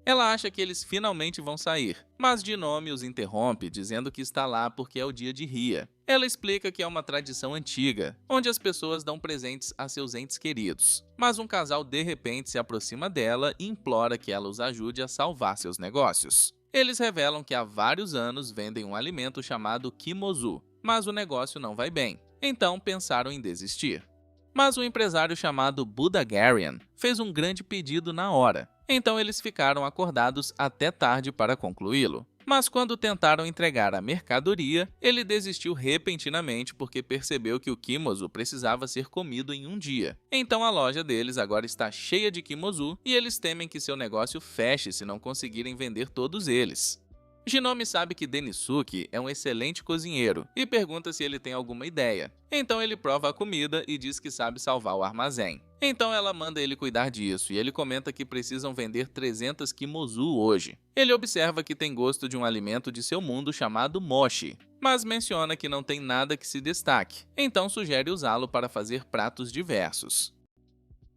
Ela acha que eles finalmente vão sair, mas Jinome os interrompe, dizendo que está lá porque é o dia de Ria. Ela explica que é uma tradição antiga, onde as pessoas dão presentes a seus entes queridos. Mas um casal de repente se aproxima dela e implora que ela os ajude a salvar seus negócios. Eles revelam que há vários anos vendem um alimento chamado Kimozu, mas o negócio não vai bem. Então pensaram em desistir. Mas um empresário chamado Budagarian fez um grande pedido na hora. Então eles ficaram acordados até tarde para concluí-lo. Mas quando tentaram entregar a mercadoria, ele desistiu repentinamente porque percebeu que o Kimozu precisava ser comido em um dia. Então a loja deles agora está cheia de Kimozu e eles temem que seu negócio feche se não conseguirem vender todos eles. Jinome sabe que Denisuke é um excelente cozinheiro e pergunta se ele tem alguma ideia. Então ele prova a comida e diz que sabe salvar o armazém. Então ela manda ele cuidar disso e ele comenta que precisam vender 300 kimozu hoje. Ele observa que tem gosto de um alimento de seu mundo chamado mochi, mas menciona que não tem nada que se destaque, então sugere usá-lo para fazer pratos diversos.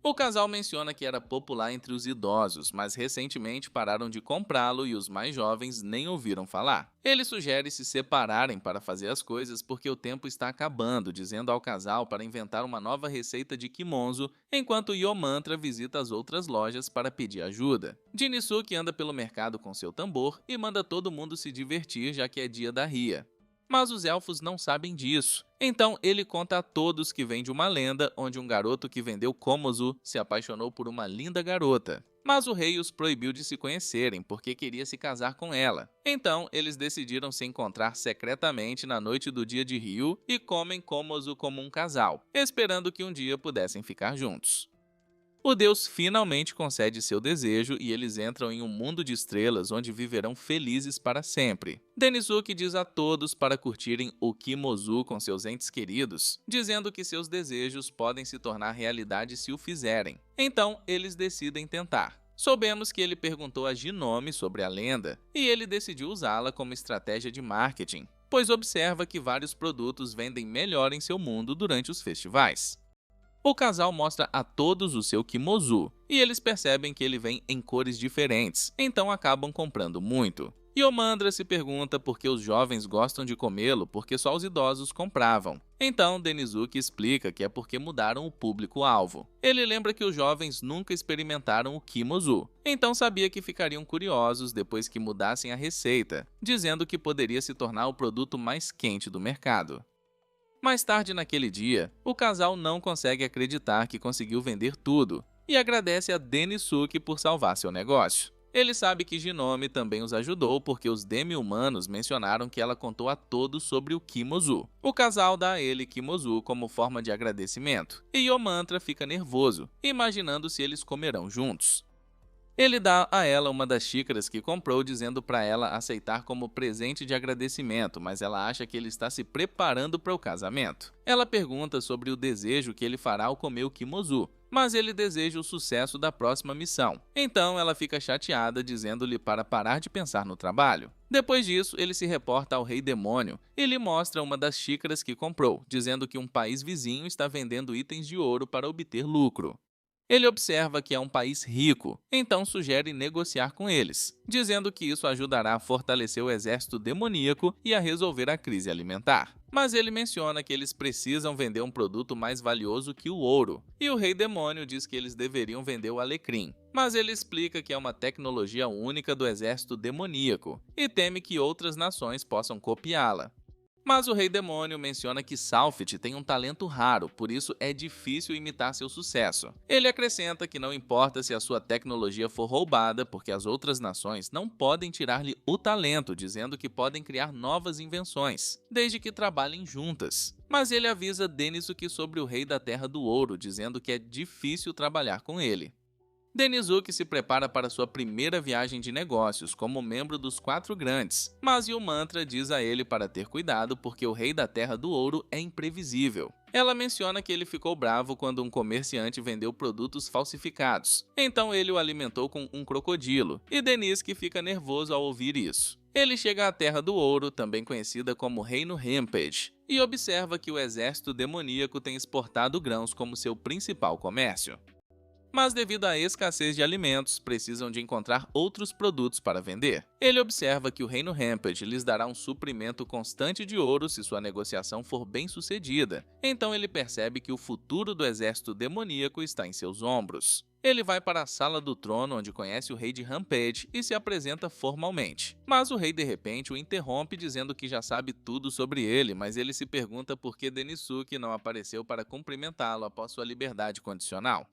O casal menciona que era popular entre os idosos, mas recentemente pararam de comprá-lo e os mais jovens nem ouviram falar. Ele sugere se separarem para fazer as coisas porque o tempo está acabando, dizendo ao casal para inventar uma nova receita de kimonzo, enquanto Yomantra visita as outras lojas para pedir ajuda. Jinisuke anda pelo mercado com seu tambor e manda todo mundo se divertir já que é dia da ria. Mas os elfos não sabem disso. Então ele conta a todos que vem de uma lenda onde um garoto que vendeu Komozu se apaixonou por uma linda garota. Mas o rei os proibiu de se conhecerem porque queria se casar com ela. Então eles decidiram se encontrar secretamente na noite do dia de Ryu e comem Komozu como um casal, esperando que um dia pudessem ficar juntos. O deus finalmente concede seu desejo e eles entram em um mundo de estrelas onde viverão felizes para sempre. Denisuke diz a todos para curtirem o Kimozu com seus entes queridos, dizendo que seus desejos podem se tornar realidade se o fizerem. Então, eles decidem tentar. Soubemos que ele perguntou a Jinome sobre a lenda e ele decidiu usá-la como estratégia de marketing, pois observa que vários produtos vendem melhor em seu mundo durante os festivais. O casal mostra a todos o seu kimozu, e eles percebem que ele vem em cores diferentes, então acabam comprando muito. Yomandra se pergunta por que os jovens gostam de comê-lo porque só os idosos compravam. Então Denisuke explica que é porque mudaram o público-alvo. Ele lembra que os jovens nunca experimentaram o kimozu, então sabia que ficariam curiosos depois que mudassem a receita, dizendo que poderia se tornar o produto mais quente do mercado. Mais tarde naquele dia, o casal não consegue acreditar que conseguiu vender tudo e agradece a Denisuke por salvar seu negócio. Ele sabe que Jinome também os ajudou porque os demi-humanos mencionaram que ela contou a todos sobre o kimozu. O casal dá a ele kimozu como forma de agradecimento e Yomantra fica nervoso, imaginando se eles comerão juntos. Ele dá a ela uma das xícaras que comprou, dizendo para ela aceitar como presente de agradecimento, mas ela acha que ele está se preparando para o casamento. Ela pergunta sobre o desejo que ele fará ao comer o kimozu, mas ele deseja o sucesso da próxima missão. Então ela fica chateada, dizendo-lhe para parar de pensar no trabalho. Depois disso, ele se reporta ao Rei Demônio e lhe mostra uma das xícaras que comprou, dizendo que um país vizinho está vendendo itens de ouro para obter lucro. Ele observa que é um país rico, então sugere negociar com eles, dizendo que isso ajudará a fortalecer o exército demoníaco e a resolver a crise alimentar. Mas ele menciona que eles precisam vender um produto mais valioso que o ouro, e o Rei Demônio diz que eles deveriam vender o alecrim. Mas ele explica que é uma tecnologia única do exército demoníaco, e teme que outras nações possam copiá-la. Mas o Rei Demônio menciona que Salfit tem um talento raro, por isso é difícil imitar seu sucesso. Ele acrescenta que não importa se a sua tecnologia for roubada, porque as outras nações não podem tirar-lhe o talento, dizendo que podem criar novas invenções, desde que trabalhem juntas. Mas ele avisa Denisuke sobre o Rei da Terra do Ouro, dizendo que é difícil trabalhar com ele. Denisuke se prepara para sua primeira viagem de negócios como membro dos Quatro Grandes, mas Yomantra diz a ele para ter cuidado porque o Rei da Terra do Ouro é imprevisível. Ela menciona que ele ficou bravo quando um comerciante vendeu produtos falsificados, então ele o alimentou com um crocodilo, e Denisuke fica nervoso ao ouvir isso. Ele chega à Terra do Ouro, também conhecida como Reino Rampage, e observa que o exército demoníaco tem exportado grãos como seu principal comércio. Mas devido à escassez de alimentos, precisam de encontrar outros produtos para vender. Ele observa que o Reino Rampage lhes dará um suprimento constante de ouro se sua negociação for bem sucedida, então ele percebe que o futuro do exército demoníaco está em seus ombros. Ele vai para a Sala do Trono, onde conhece o rei de Rampage e se apresenta formalmente. Mas o rei de repente o interrompe dizendo que já sabe tudo sobre ele, mas ele se pergunta por que Denisuke não apareceu para cumprimentá-lo após sua liberdade condicional.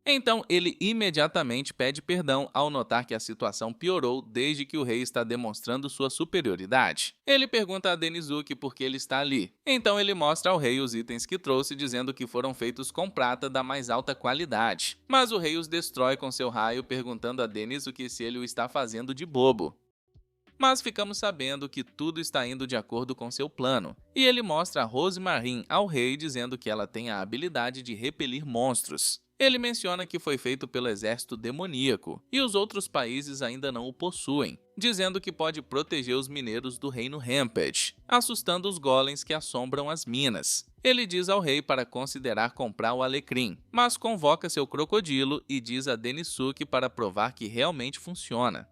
Então ele imediatamente pede perdão ao notar que a situação piorou desde que o rei está demonstrando sua superioridade. Ele pergunta a Denisuke por que ele está ali. Então ele mostra ao rei os itens que trouxe, dizendo que foram feitos com prata da mais alta qualidade. Mas o rei os destrói com seu raio, perguntando a Denisuke se ele o está fazendo de bobo. Mas ficamos sabendo que tudo está indo de acordo com seu plano, e ele mostra a Rosemarin ao rei dizendo que ela tem a habilidade de repelir monstros. Ele menciona que foi feito pelo exército demoníaco, e os outros países ainda não o possuem, dizendo que pode proteger os mineiros do reino Rampage, assustando os golems que assombram as minas. Ele diz ao rei para considerar comprar o alecrim, mas convoca seu crocodilo e diz a Denisuke para provar que realmente funciona.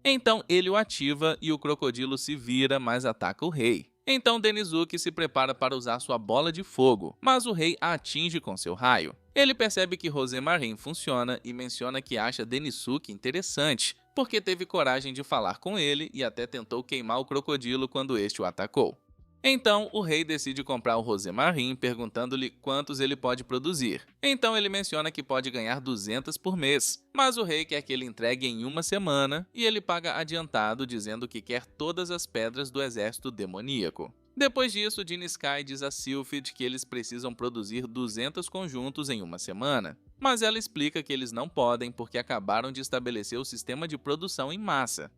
Então ele o ativa e o crocodilo se vira, mas ataca o rei. Então Denisuke se prepara para usar sua bola de fogo, mas o rei a atinge com seu raio. Ele percebe que Rosemarin funciona e menciona que acha Denisuke interessante, porque teve coragem de falar com ele e até tentou queimar o crocodilo quando este o atacou. Então, o rei decide comprar o Rosemarin, perguntando-lhe quantos ele pode produzir. Então ele menciona que pode ganhar 200 por mês, mas o rei quer que ele entregue em uma semana e ele paga adiantado, dizendo que quer todas as pedras do exército demoníaco. Depois disso, Sky diz a Sylphid que eles precisam produzir 200 conjuntos em uma semana, mas ela explica que eles não podem porque acabaram de estabelecer o sistema de produção em massa.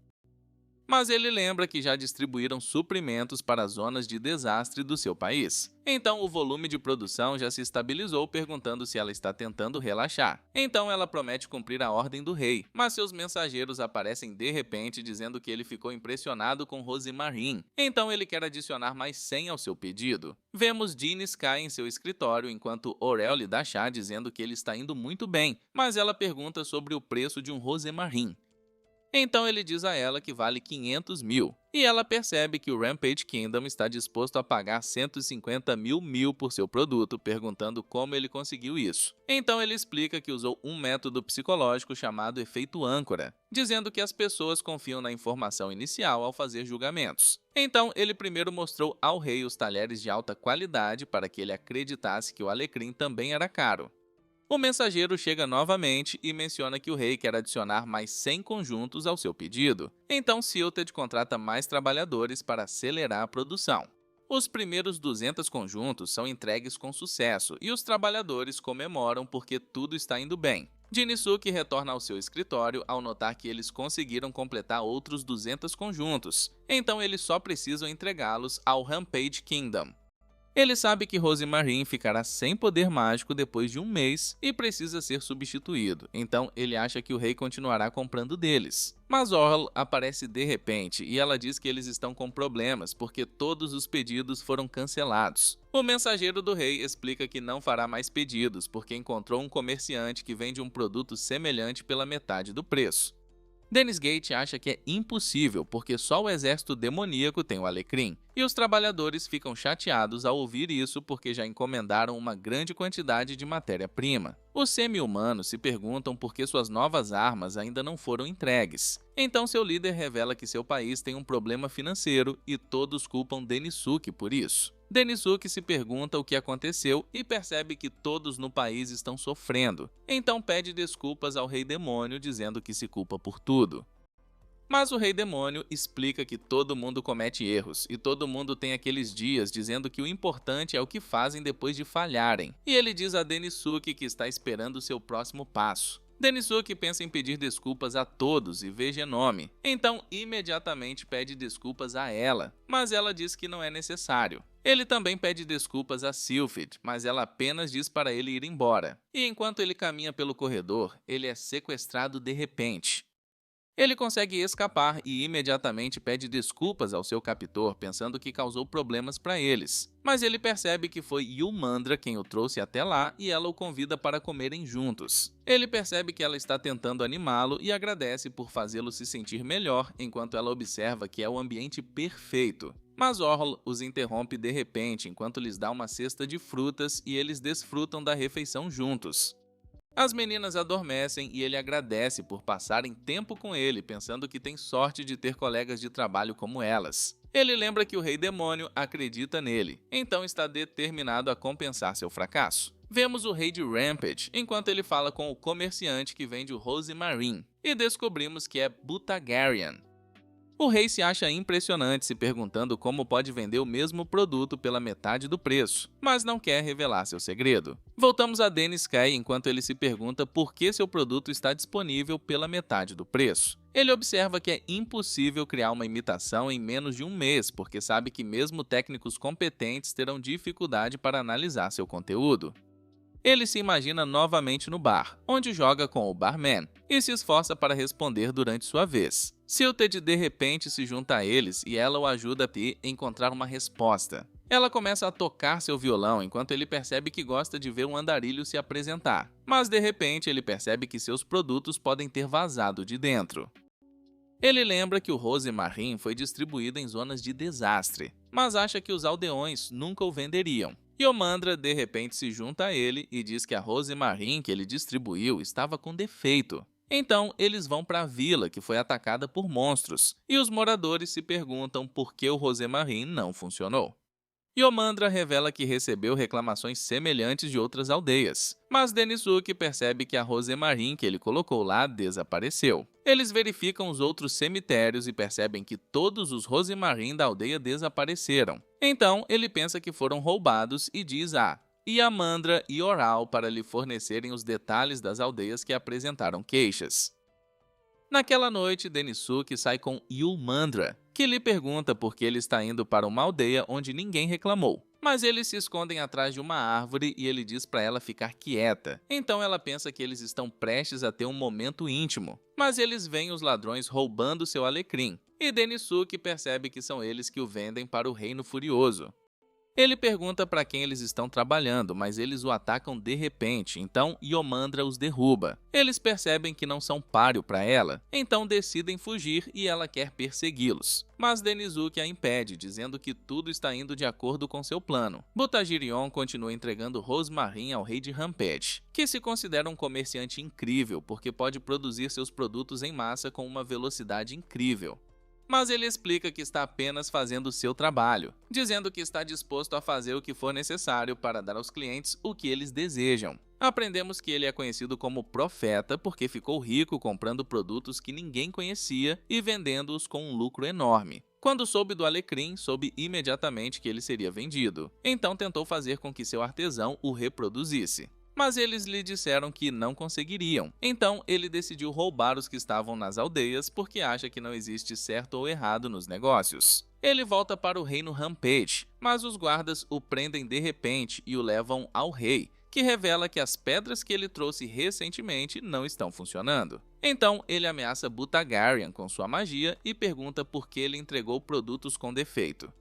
Mas ele lembra que já distribuíram suprimentos para as zonas de desastre do seu país. Então o volume de produção já se estabilizou, perguntando se ela está tentando relaxar. Então ela promete cumprir a ordem do rei, mas seus mensageiros aparecem de repente dizendo que ele ficou impressionado com Rosemarin. Então ele quer adicionar mais 100 ao seu pedido. Vemos Sky em seu escritório enquanto Aurel lhe dá chá dizendo que ele está indo muito bem, mas ela pergunta sobre o preço de um Rosemarin. Então ele diz a ela que vale 500 mil, e ela percebe que o Rampage Kingdom está disposto a pagar 150 mil por seu produto, perguntando como ele conseguiu isso. Então ele explica que usou um método psicológico chamado efeito âncora, dizendo que as pessoas confiam na informação inicial ao fazer julgamentos. Então ele primeiro mostrou ao rei os talheres de alta qualidade para que ele acreditasse que o alecrim também era caro. O mensageiro chega novamente e menciona que o rei quer adicionar mais 100 conjuntos ao seu pedido. Então Silted contrata mais trabalhadores para acelerar a produção. Os primeiros 200 conjuntos são entregues com sucesso e os trabalhadores comemoram porque tudo está indo bem. Jinisuke retorna ao seu escritório ao notar que eles conseguiram completar outros 200 conjuntos, então eles só precisam entregá-los ao Rampage Kingdom. Ele sabe que Rosemarin ficará sem poder mágico depois de um mês e precisa ser substituído, então ele acha que o rei continuará comprando deles. Mas Orl aparece de repente e ela diz que eles estão com problemas porque todos os pedidos foram cancelados. O mensageiro do rei explica que não fará mais pedidos porque encontrou um comerciante que vende um produto semelhante pela metade do preço. Gate acha que é impossível porque só o exército demoníaco tem o alecrim, e os trabalhadores ficam chateados ao ouvir isso porque já encomendaram uma grande quantidade de matéria-prima. Os semi-humanos se perguntam por que suas novas armas ainda não foram entregues. Então seu líder revela que seu país tem um problema financeiro e todos culpam Denisuke por isso. Denisuke se pergunta o que aconteceu e percebe que todos no país estão sofrendo. Então pede desculpas ao Rei Demônio, dizendo que se culpa por tudo. Mas o Rei Demônio explica que todo mundo comete erros e todo mundo tem aqueles dias, dizendo que o importante é o que fazem depois de falharem. E ele diz a Denisuke que está esperando seu próximo passo. Denisuke pensa em pedir desculpas a todos e vê Genome, então imediatamente pede desculpas a ela, mas ela diz que não é necessário. Ele também pede desculpas a Sylphid, mas ela apenas diz para ele ir embora. E enquanto ele caminha pelo corredor, ele é sequestrado de repente. Ele consegue escapar e imediatamente pede desculpas ao seu captor, pensando que causou problemas para eles. Mas ele percebe que foi Yulmandra quem o trouxe até lá e ela o convida para comerem juntos. Ele percebe que ela está tentando animá-lo e agradece por fazê-lo se sentir melhor, enquanto ela observa que é o ambiente perfeito. Mas Orl os interrompe de repente enquanto lhes dá uma cesta de frutas e eles desfrutam da refeição juntos. As meninas adormecem e ele agradece por passarem tempo com ele, pensando que tem sorte de ter colegas de trabalho como elas. Ele lembra que o Rei Demônio acredita nele, então está determinado a compensar seu fracasso. Vemos o Rei de Rampage enquanto ele fala com o comerciante que vende o Rosemarin, e descobrimos que é Butagarian. O rei se acha impressionante, se perguntando como pode vender o mesmo produto pela metade do preço, mas não quer revelar seu segredo. Voltamos a Dennis Kay enquanto ele se pergunta por que seu produto está disponível pela metade do preço. Ele observa que é impossível criar uma imitação em menos de um mês, porque sabe que mesmo técnicos competentes terão dificuldade para analisar seu conteúdo. Ele se imagina novamente no bar, onde joga com o barman, e se esforça para responder durante sua vez. Silted de repente se junta a eles e ela o ajuda a encontrar uma resposta. Ela começa a tocar seu violão enquanto ele percebe que gosta de ver um andarilho se apresentar, mas de repente ele percebe que seus produtos podem ter vazado de dentro. Ele lembra que o Rosemarin foi distribuído em zonas de desastre, mas acha que os aldeões nunca o venderiam. Yomandra de repente se junta a ele e diz que a Rosemarin que ele distribuiu estava com defeito. Então eles vão para a vila que foi atacada por monstros, e os moradores se perguntam por que o Rosemarin não funcionou. Yomandra revela que recebeu reclamações semelhantes de outras aldeias, mas Denisuke percebe que a Rosemarin que ele colocou lá desapareceu. Eles verificam os outros cemitérios e percebem que todos os Rosemarin da aldeia desapareceram. Então ele pensa que foram roubados e diz a Yamandra e Oral para lhe fornecerem os detalhes das aldeias que apresentaram queixas. Naquela noite, Denisuke sai com Yulmandra, que lhe pergunta por que ele está indo para uma aldeia onde ninguém reclamou. Mas eles se escondem atrás de uma árvore e ele diz para ela ficar quieta. Então ela pensa que eles estão prestes a ter um momento íntimo. Mas eles veem os ladrões roubando seu alecrim, e Denisuke percebe que são eles que o vendem para o Reino Furioso. Ele pergunta para quem eles estão trabalhando, mas eles o atacam de repente, então Yomandra os derruba. Eles percebem que não são páreo para ela, então decidem fugir e ela quer persegui-los. Mas Denisuke a impede, dizendo que tudo está indo de acordo com seu plano. Butagirion continua entregando Rosemarin ao rei de Rampage, que se considera um comerciante incrível porque pode produzir seus produtos em massa com uma velocidade incrível. Mas ele explica que está apenas fazendo seu trabalho, dizendo que está disposto a fazer o que for necessário para dar aos clientes o que eles desejam. Aprendemos que ele é conhecido como profeta porque ficou rico comprando produtos que ninguém conhecia e vendendo-os com um lucro enorme. Quando soube do alecrim, soube imediatamente que ele seria vendido. Então tentou fazer com que seu artesão o reproduzisse. Mas eles lhe disseram que não conseguiriam. Então ele decidiu roubar os que estavam nas aldeias porque acha que não existe certo ou errado nos negócios. Ele volta para o reino Rampage, mas os guardas o prendem de repente e o levam ao rei, que revela que as pedras que ele trouxe recentemente não estão funcionando. Então ele ameaça Butagarian com sua magia e pergunta por que ele entregou produtos com defeito.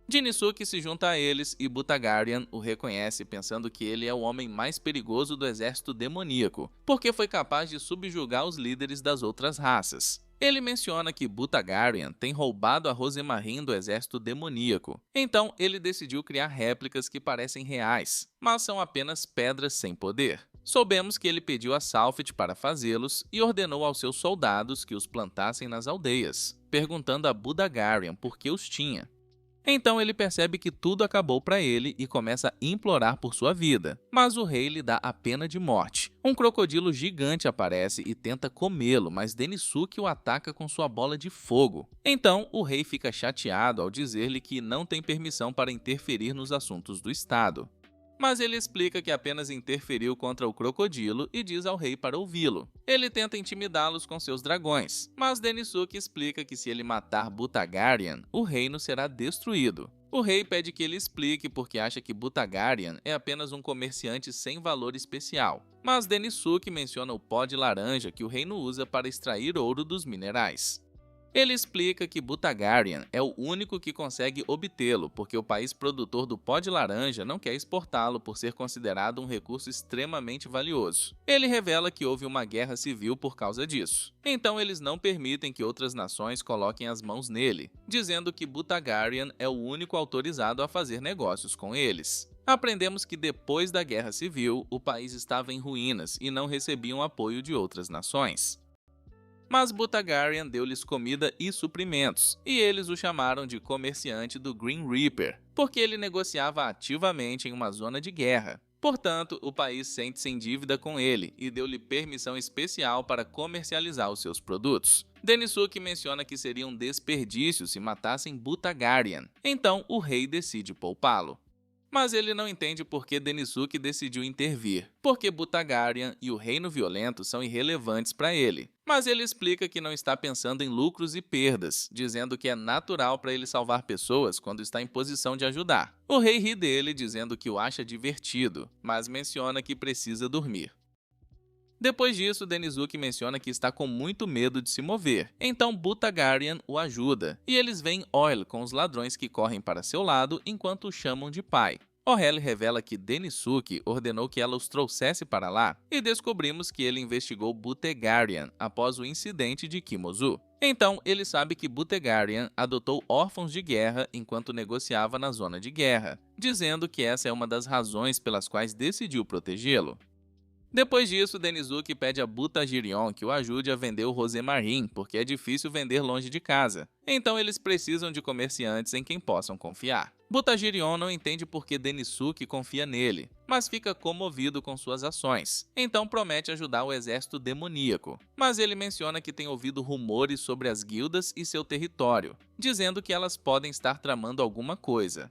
Jinisuke se junta a eles e Butagarian o reconhece pensando que ele é o homem mais perigoso do exército demoníaco, porque foi capaz de subjugar os líderes das outras raças. Ele menciona que Butagarian tem roubado a Rosemarin do exército demoníaco, então ele decidiu criar réplicas que parecem reais, mas são apenas pedras sem poder. Soubemos que ele pediu a Salfit para fazê-los e ordenou aos seus soldados que os plantassem nas aldeias, perguntando a Butagarian por que os tinha. Então ele percebe que tudo acabou para ele e começa a implorar por sua vida, mas o rei lhe dá a pena de morte. Um crocodilo gigante aparece e tenta comê-lo, mas Denisuke o ataca com sua bola de fogo. Então o rei fica chateado ao dizer-lhe que não tem permissão para interferir nos assuntos do estado. Mas ele explica que apenas interferiu contra o crocodilo e diz ao rei para ouvi-lo. Ele tenta intimidá-los com seus dragões, mas Denisuke explica que se ele matar Butagarian, o reino será destruído. O rei pede que ele explique porque acha que Butagarian é apenas um comerciante sem valor especial. Mas Denisuke menciona o pó de laranja que o reino usa para extrair ouro dos minerais. Ele explica que Butagarian é o único que consegue obtê-lo, porque o país produtor do pó de laranja não quer exportá-lo por ser considerado um recurso extremamente valioso. Ele revela que houve uma guerra civil por causa disso. Então eles não permitem que outras nações coloquem as mãos nele, dizendo que Butagarian é o único autorizado a fazer negócios com eles. Aprendemos que depois da guerra civil, o país estava em ruínas e não recebiam apoio de outras nações. Mas Butagarian deu-lhes comida e suprimentos, e eles o chamaram de comerciante do Green Reaper, porque ele negociava ativamente em uma zona de guerra. Portanto, o país sente-se em dívida com ele e deu-lhe permissão especial para comercializar os seus produtos. Denisuke menciona que seria um desperdício se matassem Butagarian, então o rei decide poupá-lo. Mas ele não entende por que Denisuke decidiu intervir, porque Butagarian e o Reino Violento são irrelevantes para ele. Mas ele explica que não está pensando em lucros e perdas, dizendo que é natural para ele salvar pessoas quando está em posição de ajudar. O rei ri dele, dizendo que o acha divertido, mas menciona que precisa dormir. Depois disso, Denisuke menciona que está com muito medo de se mover, então Butagarian o ajuda, e eles veem Oil com os ladrões que correm para seu lado enquanto o chamam de pai. Oil revela que Denisuke ordenou que ela os trouxesse para lá, e descobrimos que ele investigou Butagarian após o incidente de Kimozu. Então, ele sabe que Butagarian adotou órfãos de guerra enquanto negociava na zona de guerra, dizendo que essa é uma das razões pelas quais decidiu protegê-lo. Depois disso, Denisuke pede a Butagirion que o ajude a vender o Rosemarin, porque é difícil vender longe de casa. Então eles precisam de comerciantes em quem possam confiar. Butagirion não entende por que Denisuke confia nele, mas fica comovido com suas ações. Então promete ajudar o exército demoníaco. Mas ele menciona que tem ouvido rumores sobre as guildas e seu território, dizendo que elas podem estar tramando alguma coisa.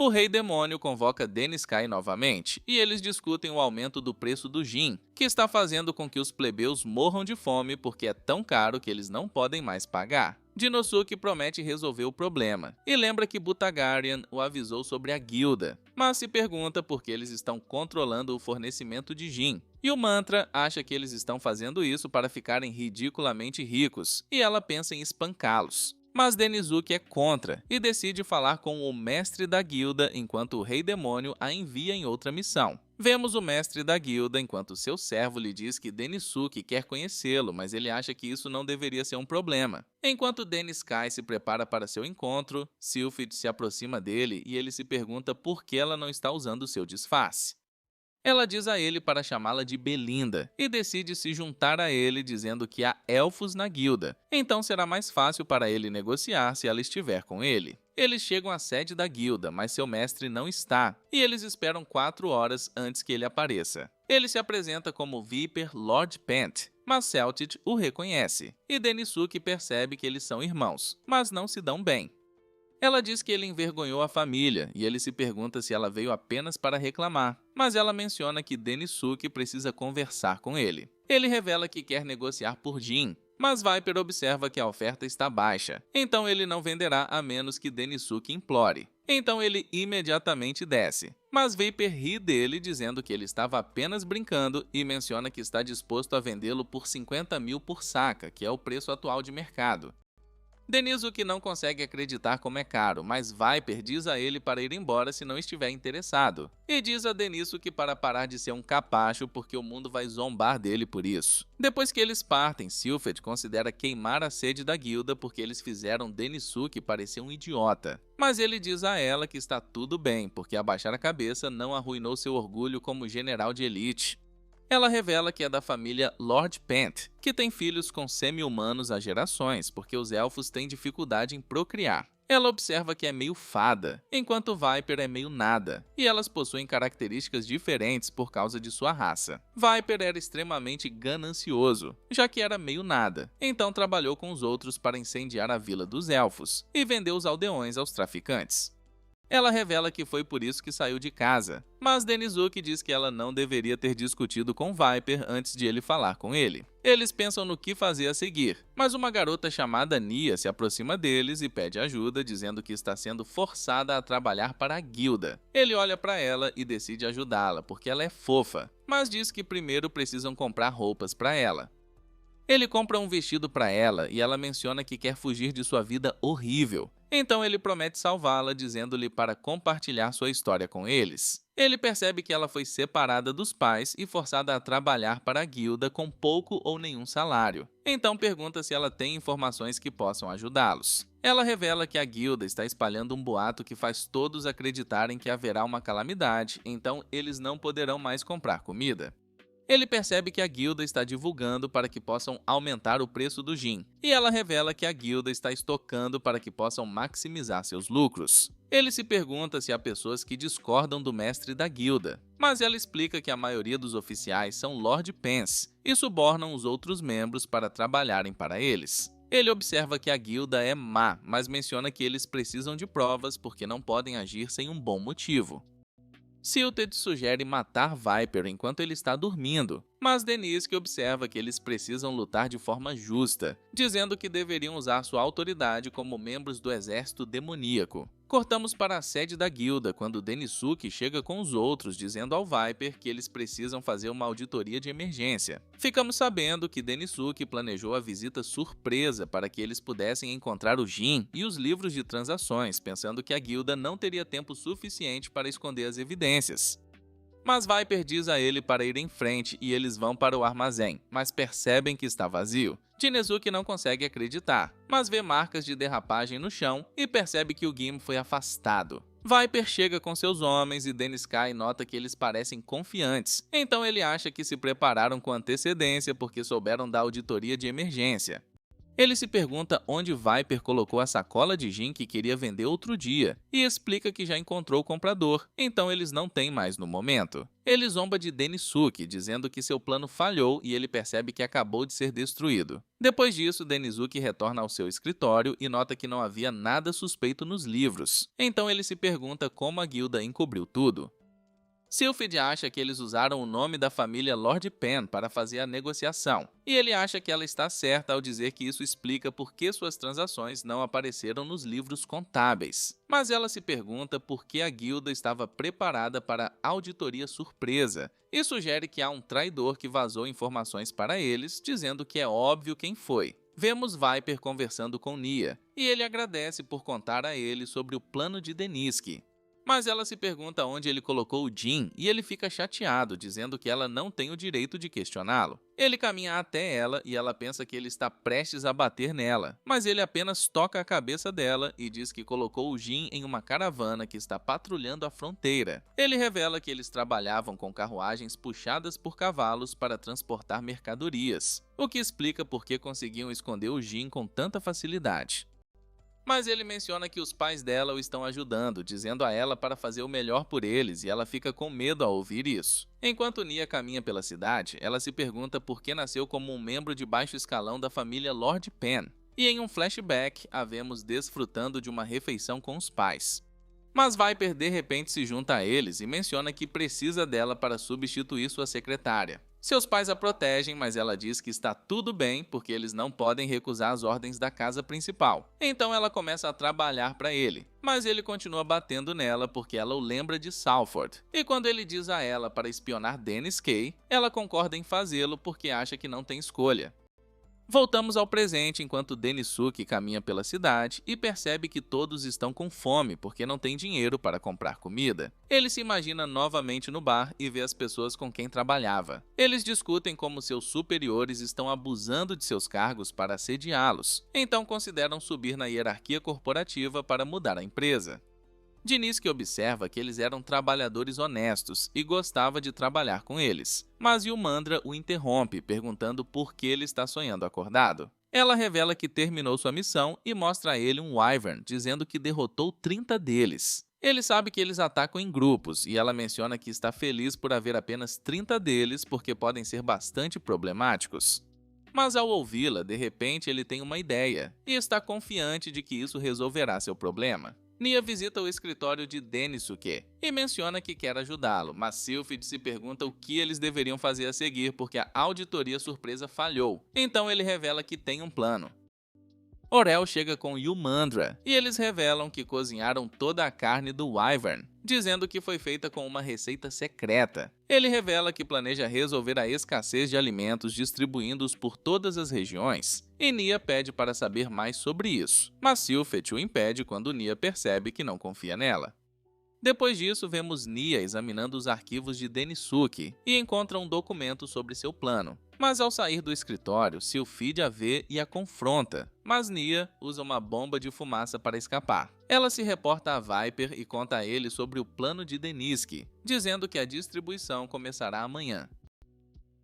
O Rei Demônio convoca Deniskay novamente, e eles discutem o aumento do preço do gin, que está fazendo com que os plebeus morram de fome porque é tão caro que eles não podem mais pagar. Dinosuke promete resolver o problema, e lembra que Butagarian o avisou sobre a guilda, mas se pergunta por que eles estão controlando o fornecimento de gin. E o Mantra acha que eles estão fazendo isso para ficarem ridiculamente ricos, e ela pensa em espancá-los. Mas Denisuke é contra e decide falar com o mestre da guilda enquanto o Rei Demônio a envia em outra missão. Vemos o mestre da guilda enquanto seu servo lhe diz que Denisuke quer conhecê-lo, mas ele acha que isso não deveria ser um problema. Enquanto Deniskay se prepara para seu encontro, Sylphid se aproxima dele e ele se pergunta por que ela não está usando seu disfarce. Ela diz a ele para chamá-la de Belinda e decide se juntar a ele dizendo que há elfos na guilda, então será mais fácil para ele negociar se ela estiver com ele. Eles chegam à sede da guilda, mas seu mestre não está, e eles esperam 4 horas antes que ele apareça. Ele se apresenta como Viper Lord Pent, mas Celtic o reconhece, e Denisuke percebe que eles são irmãos, mas não se dão bem. Ela diz que ele envergonhou a família e ele se pergunta se ela veio apenas para reclamar, mas ela menciona que Denisuke precisa conversar com ele. Ele revela que quer negociar por gin, mas Viper observa que a oferta está baixa, então ele não venderá a menos que Denisuke implore. Então ele imediatamente desce, mas Viper ri dele dizendo que ele estava apenas brincando e menciona que está disposto a vendê-lo por 50 mil por saca, que é o preço atual de mercado. Denisuke não consegue acreditar como é caro, mas Viper diz a ele para ir embora se não estiver interessado. E diz a Denisuke para parar de ser um capacho porque o mundo vai zombar dele por isso. Depois que eles partem, Sylphid considera queimar a sede da guilda porque eles fizeram Denisuke parecer um idiota. Mas ele diz a ela que está tudo bem, porque abaixar a cabeça não arruinou seu orgulho como general de elite. Ela revela que é da família Lord Pent, que tem filhos com semi-humanos há gerações, porque os elfos têm dificuldade em procriar. Ela observa que é meio fada, enquanto Viper é meio nada, e elas possuem características diferentes por causa de sua raça. Viper era extremamente ganancioso, já que era meio nada, então trabalhou com os outros para incendiar a vila dos elfos e vendeu os aldeões aos traficantes. Ela revela que foi por isso que saiu de casa, mas Denisuke diz que ela não deveria ter discutido com Viper antes de ele falar com ele. Eles pensam no que fazer a seguir, mas uma garota chamada Nia se aproxima deles e pede ajuda, dizendo que está sendo forçada a trabalhar para a guilda. Ele olha para ela e decide ajudá-la, porque ela é fofa, mas diz que primeiro precisam comprar roupas para ela. Ele compra um vestido para ela e ela menciona que quer fugir de sua vida horrível. Então ele promete salvá-la, dizendo-lhe para compartilhar sua história com eles. Ele percebe que ela foi separada dos pais e forçada a trabalhar para a guilda com pouco ou nenhum salário. Então pergunta se ela tem informações que possam ajudá-los. Ela revela que a guilda está espalhando um boato que faz todos acreditarem que haverá uma calamidade, então eles não poderão mais comprar comida. Ele percebe que a guilda está divulgando para que possam aumentar o preço do gin, e ela revela que a guilda está estocando para que possam maximizar seus lucros. Ele se pergunta se há pessoas que discordam do mestre da guilda, mas ela explica que a maioria dos oficiais são Lord Pence, e subornam os outros membros para trabalharem para eles. Ele observa que a guilda é má, mas menciona que eles precisam de provas porque não podem agir sem um bom motivo. Silted sugere matar Viper enquanto ele está dormindo, mas Deniske observa que eles precisam lutar de forma justa, dizendo que deveriam usar sua autoridade como membros do exército demoníaco. Cortamos para a sede da guilda, quando Denisuke chega com os outros, dizendo ao Viper que eles precisam fazer uma auditoria de emergência. Ficamos sabendo que Denisuke planejou a visita surpresa para que eles pudessem encontrar o Jin e os livros de transações, pensando que a guilda não teria tempo suficiente para esconder as evidências. Mas Viper diz a ele para ir em frente e eles vão para o armazém, mas percebem que está vazio. Jinezuki não consegue acreditar, mas vê marcas de derrapagem no chão e percebe que o Gim foi afastado. Viper chega com seus homens e Deniske nota que eles parecem confiantes, então ele acha que se prepararam com antecedência porque souberam da auditoria de emergência. Ele se pergunta onde Viper colocou a sacola de gin que queria vender outro dia e explica que já encontrou o comprador, então eles não têm mais no momento. Ele zomba de Denisuke, dizendo que seu plano falhou e ele percebe que acabou de ser destruído. Depois disso, Denisuke retorna ao seu escritório e nota que não havia nada suspeito nos livros. Então ele se pergunta como a guilda encobriu tudo. Sylphid acha que eles usaram o nome da família Lord Pen para fazer a negociação, e ele acha que ela está certa ao dizer que isso explica por que suas transações não apareceram nos livros contábeis. Mas ela se pergunta por que a guilda estava preparada para a auditoria surpresa, e sugere que há um traidor que vazou informações para eles, dizendo que é óbvio quem foi. Vemos Viper conversando com Nia, e ele agradece por contar a ele sobre o plano de Deniske. Mas ela se pergunta onde ele colocou o Jin e ele fica chateado, dizendo que ela não tem o direito de questioná-lo. Ele caminha até ela e ela pensa que ele está prestes a bater nela, mas ele apenas toca a cabeça dela e diz que colocou o Jin em uma caravana que está patrulhando a fronteira. Ele revela que eles trabalhavam com carruagens puxadas por cavalos para transportar mercadorias, o que explica por que conseguiam esconder o Jin com tanta facilidade. Mas ele menciona que os pais dela o estão ajudando, dizendo a ela para fazer o melhor por eles, e ela fica com medo ao ouvir isso. Enquanto Nia caminha pela cidade, ela se pergunta por que nasceu como um membro de baixo escalão da família Lord Pen, e em um flashback a vemos desfrutando de uma refeição com os pais. Mas Viper de repente se junta a eles e menciona que precisa dela para substituir sua secretária. Seus pais a protegem, mas ela diz que está tudo bem porque eles não podem recusar as ordens da casa principal. Então ela começa a trabalhar para ele, mas ele continua batendo nela porque ela o lembra de Salford. E quando ele diz a ela para espionar Deniske, ela concorda em fazê-lo porque acha que não tem escolha. Voltamos ao presente enquanto Denisuke caminha pela cidade e percebe que todos estão com fome porque não tem dinheiro para comprar comida. Ele se imagina novamente no bar e vê as pessoas com quem trabalhava. Eles discutem como seus superiores estão abusando de seus cargos para assediá-los, então consideram subir na hierarquia corporativa para mudar a empresa. Deniske observa que eles eram trabalhadores honestos e gostava de trabalhar com eles, mas Yumandra o interrompe, perguntando por que ele está sonhando acordado. Ela revela que terminou sua missão e mostra a ele um Wyvern, dizendo que derrotou 30 deles. Ele sabe que eles atacam em grupos e ela menciona que está feliz por haver apenas 30 deles porque podem ser bastante problemáticos. Mas ao ouvi-la, de repente ele tem uma ideia e está confiante de que isso resolverá seu problema. Nia visita o escritório de Denisuke e menciona que quer ajudá-lo, mas Sylphid se pergunta o que eles deveriam fazer a seguir porque a auditoria surpresa falhou. Então ele revela que tem um plano. Orel chega com Yumandra e eles revelam que cozinharam toda a carne do Wyvern, dizendo que foi feita com uma receita secreta. Ele revela que planeja resolver a escassez de alimentos distribuindo-os por todas as regiões, e Nia pede para saber mais sobre isso, mas Sylphid o impede quando Nia percebe que não confia nela. Depois disso, vemos Nia examinando os arquivos de Denisuke e encontra um documento sobre seu plano. Mas ao sair do escritório, Sylphid a vê e a confronta, mas Nia usa uma bomba de fumaça para escapar. Ela se reporta a Viper e conta a ele sobre o plano de Deniske, dizendo que a distribuição começará amanhã.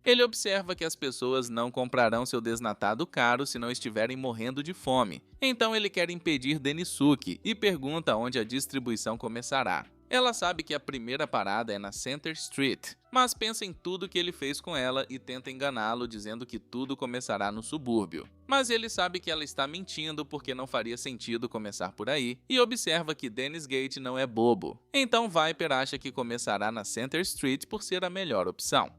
Ele observa que as pessoas não comprarão seu desnatado caro se não estiverem morrendo de fome, então ele quer impedir Denisuke e pergunta onde a distribuição começará. Ela sabe que a primeira parada é na Center Street, mas pensa em tudo que ele fez com ela e tenta enganá-lo dizendo que tudo começará no subúrbio. Mas ele sabe que ela está mentindo porque não faria sentido começar por aí e observa que Dennis Gate não é bobo. Então Viper acha que começará na Center Street por ser a melhor opção.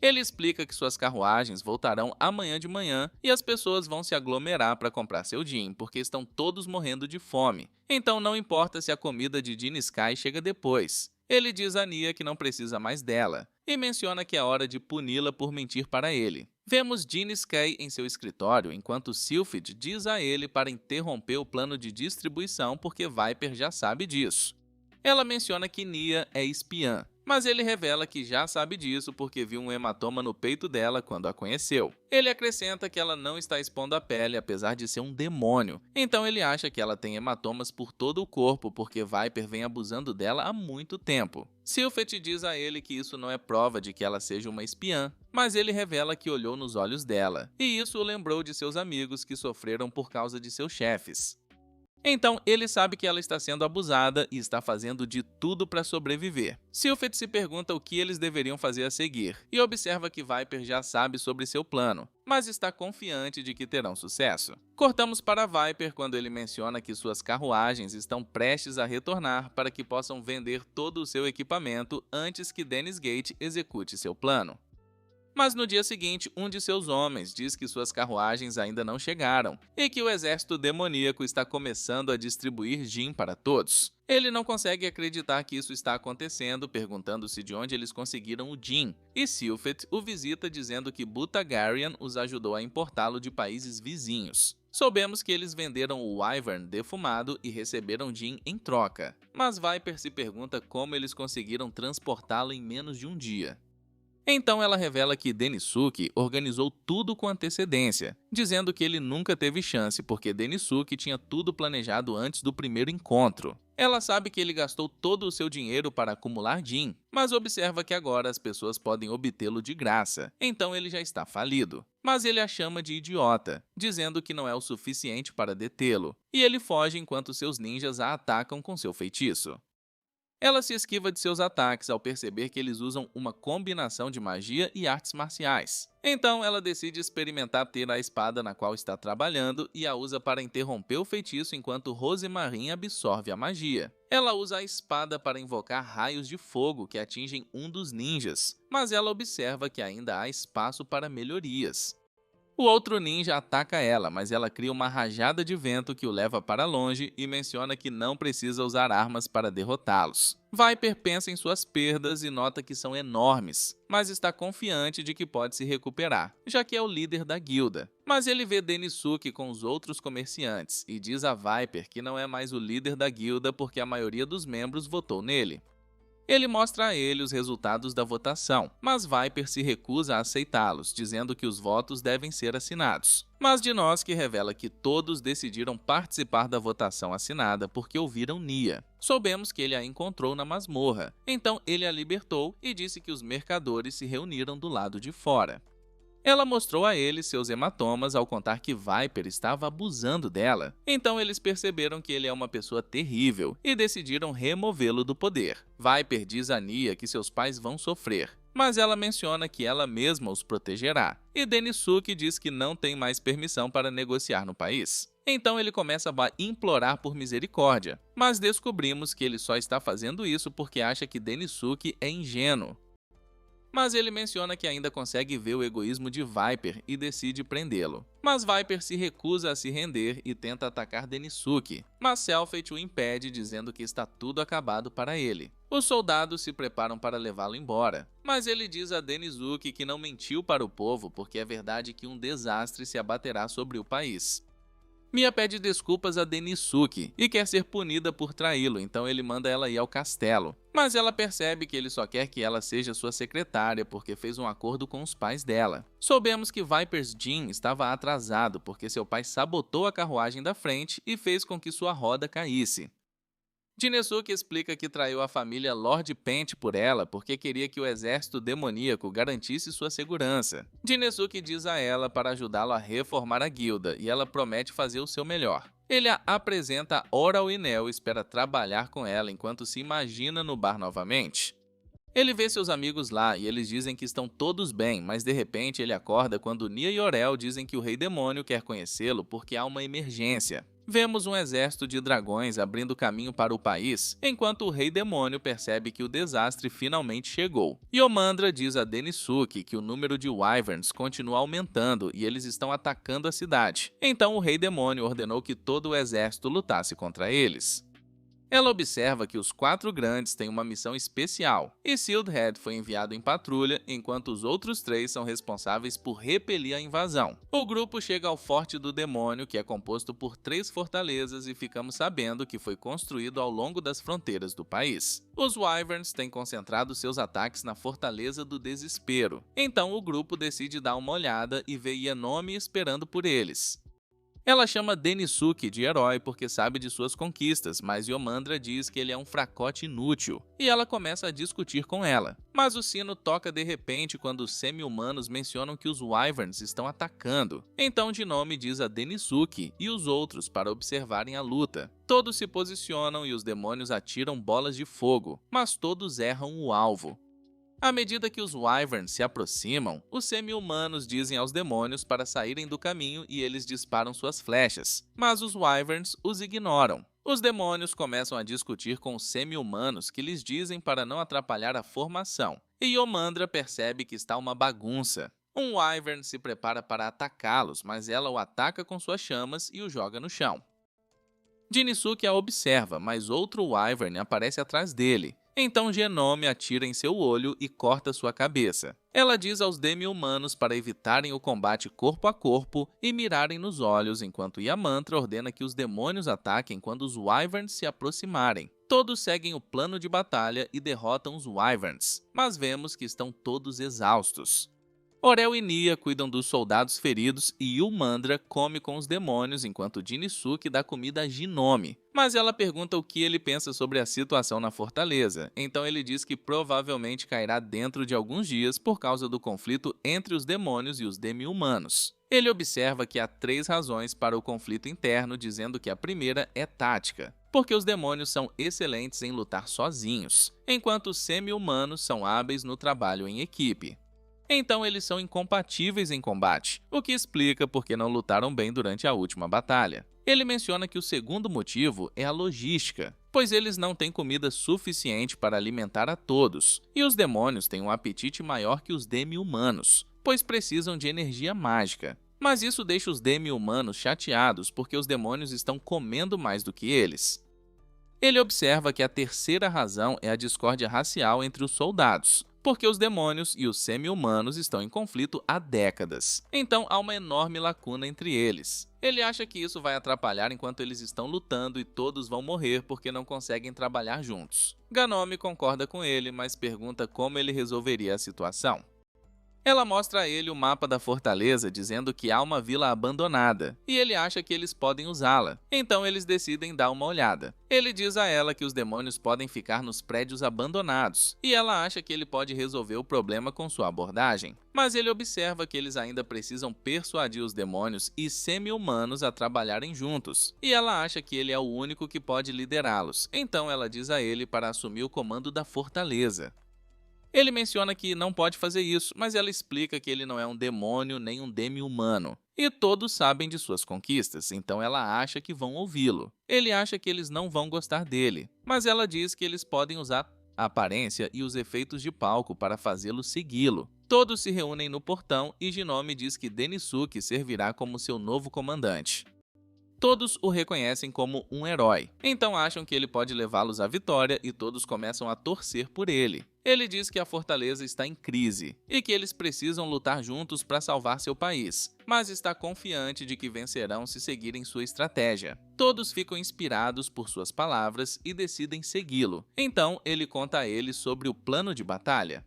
Ele explica que suas carruagens voltarão amanhã de manhã e as pessoas vão se aglomerar para comprar seu gin, porque estão todos morrendo de fome. Então não importa se a comida de Gin Sky chega depois. Ele diz a Nia que não precisa mais dela, e menciona que é hora de puni-la por mentir para ele. Vemos Gin Sky em seu escritório, enquanto Sylphid diz a ele para interromper o plano de distribuição porque Viper já sabe disso. Ela menciona que Nia é espiã, mas ele revela que já sabe disso porque viu um hematoma no peito dela quando a conheceu. Ele acrescenta que ela não está expondo a pele apesar de ser um demônio, então ele acha que ela tem hematomas por todo o corpo porque Viper vem abusando dela há muito tempo. Sylphid diz a ele que isso não é prova de que ela seja uma espiã, mas ele revela que olhou nos olhos dela, e isso o lembrou de seus amigos que sofreram por causa de seus chefes. Então, ele sabe que ela está sendo abusada e está fazendo de tudo para sobreviver. Sylphid se pergunta o que eles deveriam fazer a seguir, e observa que Viper já sabe sobre seu plano, mas está confiante de que terão sucesso. Cortamos para Viper quando ele menciona que suas carruagens estão prestes a retornar para que possam vender todo o seu equipamento antes que Dennis Gate execute seu plano. Mas no dia seguinte, um de seus homens diz que suas carruagens ainda não chegaram e que o exército demoníaco está começando a distribuir gin para todos. Ele não consegue acreditar que isso está acontecendo, perguntando-se de onde eles conseguiram o gin, e Sylphid o visita dizendo que Butagarian os ajudou a importá-lo de países vizinhos. Soubemos que eles venderam o Wyvern defumado e receberam gin em troca, mas Viper se pergunta como eles conseguiram transportá-lo em menos de um dia. Então ela revela que Denisuke organizou tudo com antecedência, dizendo que ele nunca teve chance porque Denisuke tinha tudo planejado antes do primeiro encontro. Ela sabe que ele gastou todo o seu dinheiro para acumular gin, mas observa que agora as pessoas podem obtê-lo de graça, então ele já está falido. Mas ele a chama de idiota, dizendo que não é o suficiente para detê-lo, e ele foge enquanto seus ninjas a atacam com seu feitiço. Ela se esquiva de seus ataques ao perceber que eles usam uma combinação de magia e artes marciais. Então ela decide experimentar ter a espada na qual está trabalhando e a usa para interromper o feitiço enquanto Rosemarin absorve a magia. Ela usa a espada para invocar raios de fogo que atingem um dos ninjas, mas ela observa que ainda há espaço para melhorias. O outro ninja ataca ela, mas ela cria uma rajada de vento que o leva para longe e menciona que não precisa usar armas para derrotá-los. Viper pensa em suas perdas e nota que são enormes, mas está confiante de que pode se recuperar, já que é o líder da guilda. Mas ele vê Denisuke com os outros comerciantes e diz a Viper que não é mais o líder da guilda porque a maioria dos membros votou nele. Ele mostra a ele os resultados da votação, mas Viper se recusa a aceitá-los, dizendo que os votos devem ser assinados. Mas Dinoski revela que todos decidiram participar da votação assinada porque ouviram Nia. Soubemos que ele a encontrou na masmorra, então ele a libertou e disse que os mercadores se reuniram do lado de fora. Ela mostrou a ele seus hematomas ao contar que Viper estava abusando dela. Então eles perceberam que ele é uma pessoa terrível e decidiram removê-lo do poder. Viper diz a Nia que seus pais vão sofrer, mas ela menciona que ela mesma os protegerá. E Denisuke diz que não tem mais permissão para negociar no país. Então ele começa a implorar por misericórdia, mas descobrimos que ele só está fazendo isso porque acha que Denisuke é ingênuo. Mas ele menciona que ainda consegue ver o egoísmo de Viper e decide prendê-lo. Mas Viper se recusa a se render e tenta atacar Denisuke, mas Sylphid o impede dizendo que está tudo acabado para ele. Os soldados se preparam para levá-lo embora, mas ele diz a Denisuke que não mentiu para o povo porque é verdade que um desastre se abaterá sobre o país. Mia pede desculpas a Denisuke e quer ser punida por traí-lo, então ele manda ela ir ao castelo. Mas ela percebe que ele só quer que ela seja sua secretária porque fez um acordo com os pais dela. Soubemos que Viper's Gin estava atrasado porque seu pai sabotou a carruagem da frente e fez com que sua roda caísse. Denisuke explica que traiu a família Lord Pent por ela porque queria que o exército demoníaco garantisse sua segurança. Denisuke diz a ela para ajudá-lo a reformar a guilda e ela promete fazer o seu melhor. Ele a apresenta a Oral e Nel e espera trabalhar com ela enquanto se imagina no bar novamente. Ele vê seus amigos lá e eles dizem que estão todos bem, mas de repente ele acorda quando Nia e Orel dizem que o Rei Demônio quer conhecê-lo porque há uma emergência. Vemos um exército de dragões abrindo caminho para o país, enquanto o Rei Demônio percebe que o desastre finalmente chegou. Yomandra diz a Denisuke que o número de Wyverns continua aumentando e eles estão atacando a cidade. Então o Rei Demônio ordenou que todo o exército lutasse contra eles. Ela observa que os 4 grandes têm uma missão especial, e Shieldhead foi enviado em patrulha, enquanto os outros 3 são responsáveis por repelir a invasão. O grupo chega ao Forte do Demônio, que é composto por 3 fortalezas, e ficamos sabendo que foi construído ao longo das fronteiras do país. Os Wyverns têm concentrado seus ataques na Fortaleza do Desespero, então o grupo decide dar uma olhada e vê Yanome esperando por eles. Ela chama Denisuke de herói porque sabe de suas conquistas, mas Yomandra diz que ele é um fracote inútil, e ela começa a discutir com ela. Mas o sino toca de repente quando os semi-humanos mencionam que os Wyverns estão atacando. Então Jinome diz a Denisuke e os outros para observarem a luta. Todos se posicionam e os demônios atiram bolas de fogo, mas todos erram o alvo. À medida que os Wyverns se aproximam, os semi-humanos dizem aos demônios para saírem do caminho e eles disparam suas flechas, mas os Wyverns os ignoram. Os demônios começam a discutir com os semi-humanos que lhes dizem para não atrapalhar a formação, e Yomandra percebe que está uma bagunça. Um Wyvern se prepara para atacá-los, mas ela o ataca com suas chamas e o joga no chão. Jinisuke a observa, mas outro Wyvern aparece atrás dele. Então Genome atira em seu olho e corta sua cabeça. Ela diz aos demi-humanos para evitarem o combate corpo a corpo e mirarem nos olhos, enquanto Yamantra ordena que os demônios ataquem quando os Wyverns se aproximarem. Todos seguem o plano de batalha e derrotam os Wyverns, mas vemos que estão todos exaustos. Orel e Nia cuidam dos soldados feridos e Yomandra come com os demônios enquanto Jinisuke dá comida a Jinome. Mas ela pergunta o que ele pensa sobre a situação na fortaleza, então ele diz que provavelmente cairá dentro de alguns dias por causa do conflito entre os demônios e os demi-humanos. Ele observa que há 3 razões para o conflito interno, dizendo que a primeira é tática, porque os demônios são excelentes em lutar sozinhos, enquanto os semi-humanos são hábeis no trabalho em equipe. Então eles são incompatíveis em combate, o que explica por que não lutaram bem durante a última batalha. Ele menciona que o segundo motivo é a logística, pois eles não têm comida suficiente para alimentar a todos, e os demônios têm um apetite maior que os demi-humanos, pois precisam de energia mágica. Mas isso deixa os demi-humanos chateados porque os demônios estão comendo mais do que eles. Ele observa que a terceira razão é a discórdia racial entre os soldados, porque os demônios e os semi-humanos estão em conflito há décadas. Então há uma enorme lacuna entre eles. Ele acha que isso vai atrapalhar enquanto eles estão lutando e todos vão morrer porque não conseguem trabalhar juntos. Ganome concorda com ele, mas pergunta como ele resolveria a situação. Ela mostra a ele o mapa da fortaleza, dizendo que há uma vila abandonada, e ele acha que eles podem usá-la. Então eles decidem dar uma olhada. Ele diz a ela que os demônios podem ficar nos prédios abandonados, e ela acha que ele pode resolver o problema com sua abordagem. Mas ele observa que eles ainda precisam persuadir os demônios e semi-humanos a trabalharem juntos, e ela acha que ele é o único que pode liderá-los. Então ela diz a ele para assumir o comando da fortaleza. Ele menciona que não pode fazer isso, mas ela explica que ele não é um demônio nem um demi-humano. E todos sabem de suas conquistas, então ela acha que vão ouvi-lo. Ele acha que eles não vão gostar dele, mas ela diz que eles podem usar a aparência e os efeitos de palco para fazê-lo segui-lo. Todos se reúnem no portão e Jinome diz que Denisuke servirá como seu novo comandante. Todos o reconhecem como um herói, então acham que ele pode levá-los à vitória e todos começam a torcer por ele. Ele diz que a fortaleza está em crise e que eles precisam lutar juntos para salvar seu país, mas está confiante de que vencerão se seguirem sua estratégia. Todos ficam inspirados por suas palavras e decidem segui-lo, então ele conta a eles sobre o plano de batalha.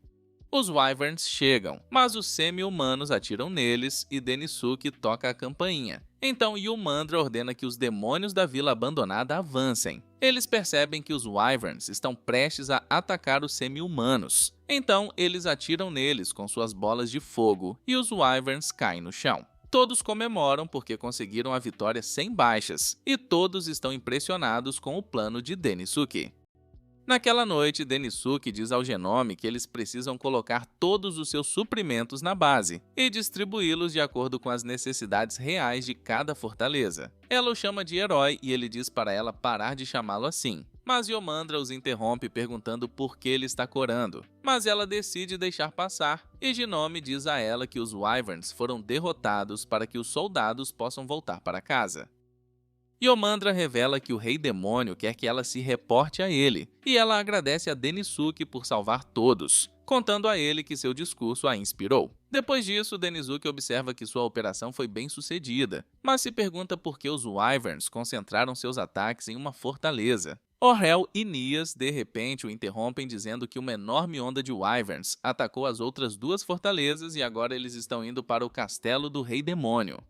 Os Wyverns chegam, mas os semi-humanos atiram neles e Denisuke toca a campainha. Então Yomandra ordena que os demônios da vila abandonada avancem. Eles percebem que os Wyverns estão prestes a atacar os semi-humanos. Então eles atiram neles com suas bolas de fogo e os Wyverns caem no chão. Todos comemoram porque conseguiram a vitória sem baixas, e todos estão impressionados com o plano de Denisuke. Naquela noite, Denisuke diz ao Genome que eles precisam colocar todos os seus suprimentos na base e distribuí-los de acordo com as necessidades reais de cada fortaleza. Ela o chama de herói e ele diz para ela parar de chamá-lo assim. Mas Yomandra os interrompe perguntando por que ele está corando. Mas ela decide deixar passar e Genome diz a ela que os Wyverns foram derrotados para que os soldados possam voltar para casa. Yomandra revela que o Rei Demônio quer que ela se reporte a ele, e ela agradece a Denisuke por salvar todos, contando a ele que seu discurso a inspirou. Depois disso, Denisuke observa que sua operação foi bem sucedida, mas se pergunta por que os Wyverns concentraram seus ataques em uma fortaleza. Orel e Nias, de repente, o interrompem dizendo que uma enorme onda de Wyverns atacou as outras duas fortalezas e agora eles estão indo para o castelo do Rei Demônio.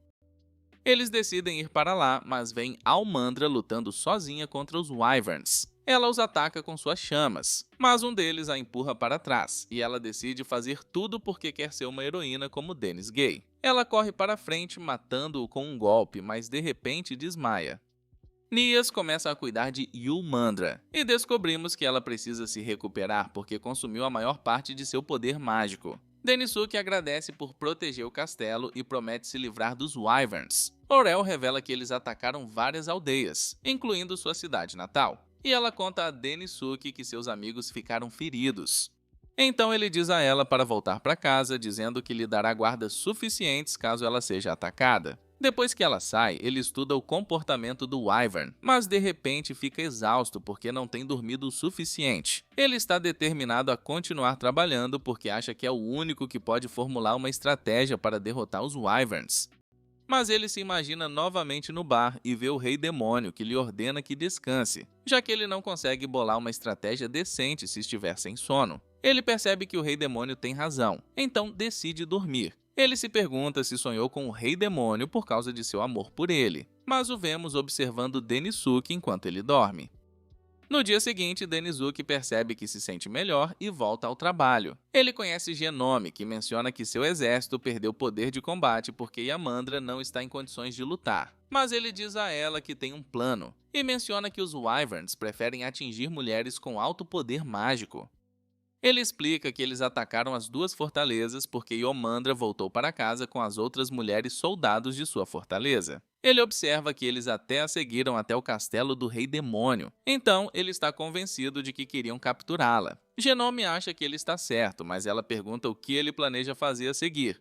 Eles decidem ir para lá, mas veem Almandra lutando sozinha contra os Wyverns. Ela os ataca com suas chamas, mas um deles a empurra para trás, e ela decide fazer tudo porque quer ser uma heroína como Dennis Gay. Ela corre para frente, matando-o com um golpe, mas de repente desmaia. Nias começa a cuidar de Yulmandra, e descobrimos que ela precisa se recuperar porque consumiu a maior parte de seu poder mágico. Denisuke agradece por proteger o castelo e promete se livrar dos Wyverns. Orel revela que eles atacaram várias aldeias, incluindo sua cidade natal, e ela conta a Denisuke que seus amigos ficaram feridos. Então ele diz a ela para voltar para casa, dizendo que lhe dará guardas suficientes caso ela seja atacada. Depois que ela sai, ele estuda o comportamento do Wyvern, mas de repente fica exausto porque não tem dormido o suficiente. Ele está determinado a continuar trabalhando porque acha que é o único que pode formular uma estratégia para derrotar os Wyverns. Mas ele se imagina novamente no bar e vê o Rei Demônio que lhe ordena que descanse, já que ele não consegue bolar uma estratégia decente se estiver sem sono. Ele percebe que o Rei Demônio tem razão, então decide dormir. Ele se pergunta se sonhou com o Rei Demônio por causa de seu amor por ele, mas o vemos observando Denisuke enquanto ele dorme. No dia seguinte, Denisuke percebe que se sente melhor e volta ao trabalho. Ele conhece Genome, que menciona que seu exército perdeu poder de combate porque Yamandra não está em condições de lutar. Mas ele diz a ela que tem um plano, e menciona que os Wyverns preferem atingir mulheres com alto poder mágico. Ele explica que eles atacaram as duas fortalezas porque Yomandra voltou para casa com as outras mulheres soldados de sua fortaleza. Ele observa que eles até a seguiram até o castelo do Rei Demônio, então ele está convencido de que queriam capturá-la. Genome acha que ele está certo, mas ela pergunta o que ele planeja fazer a seguir.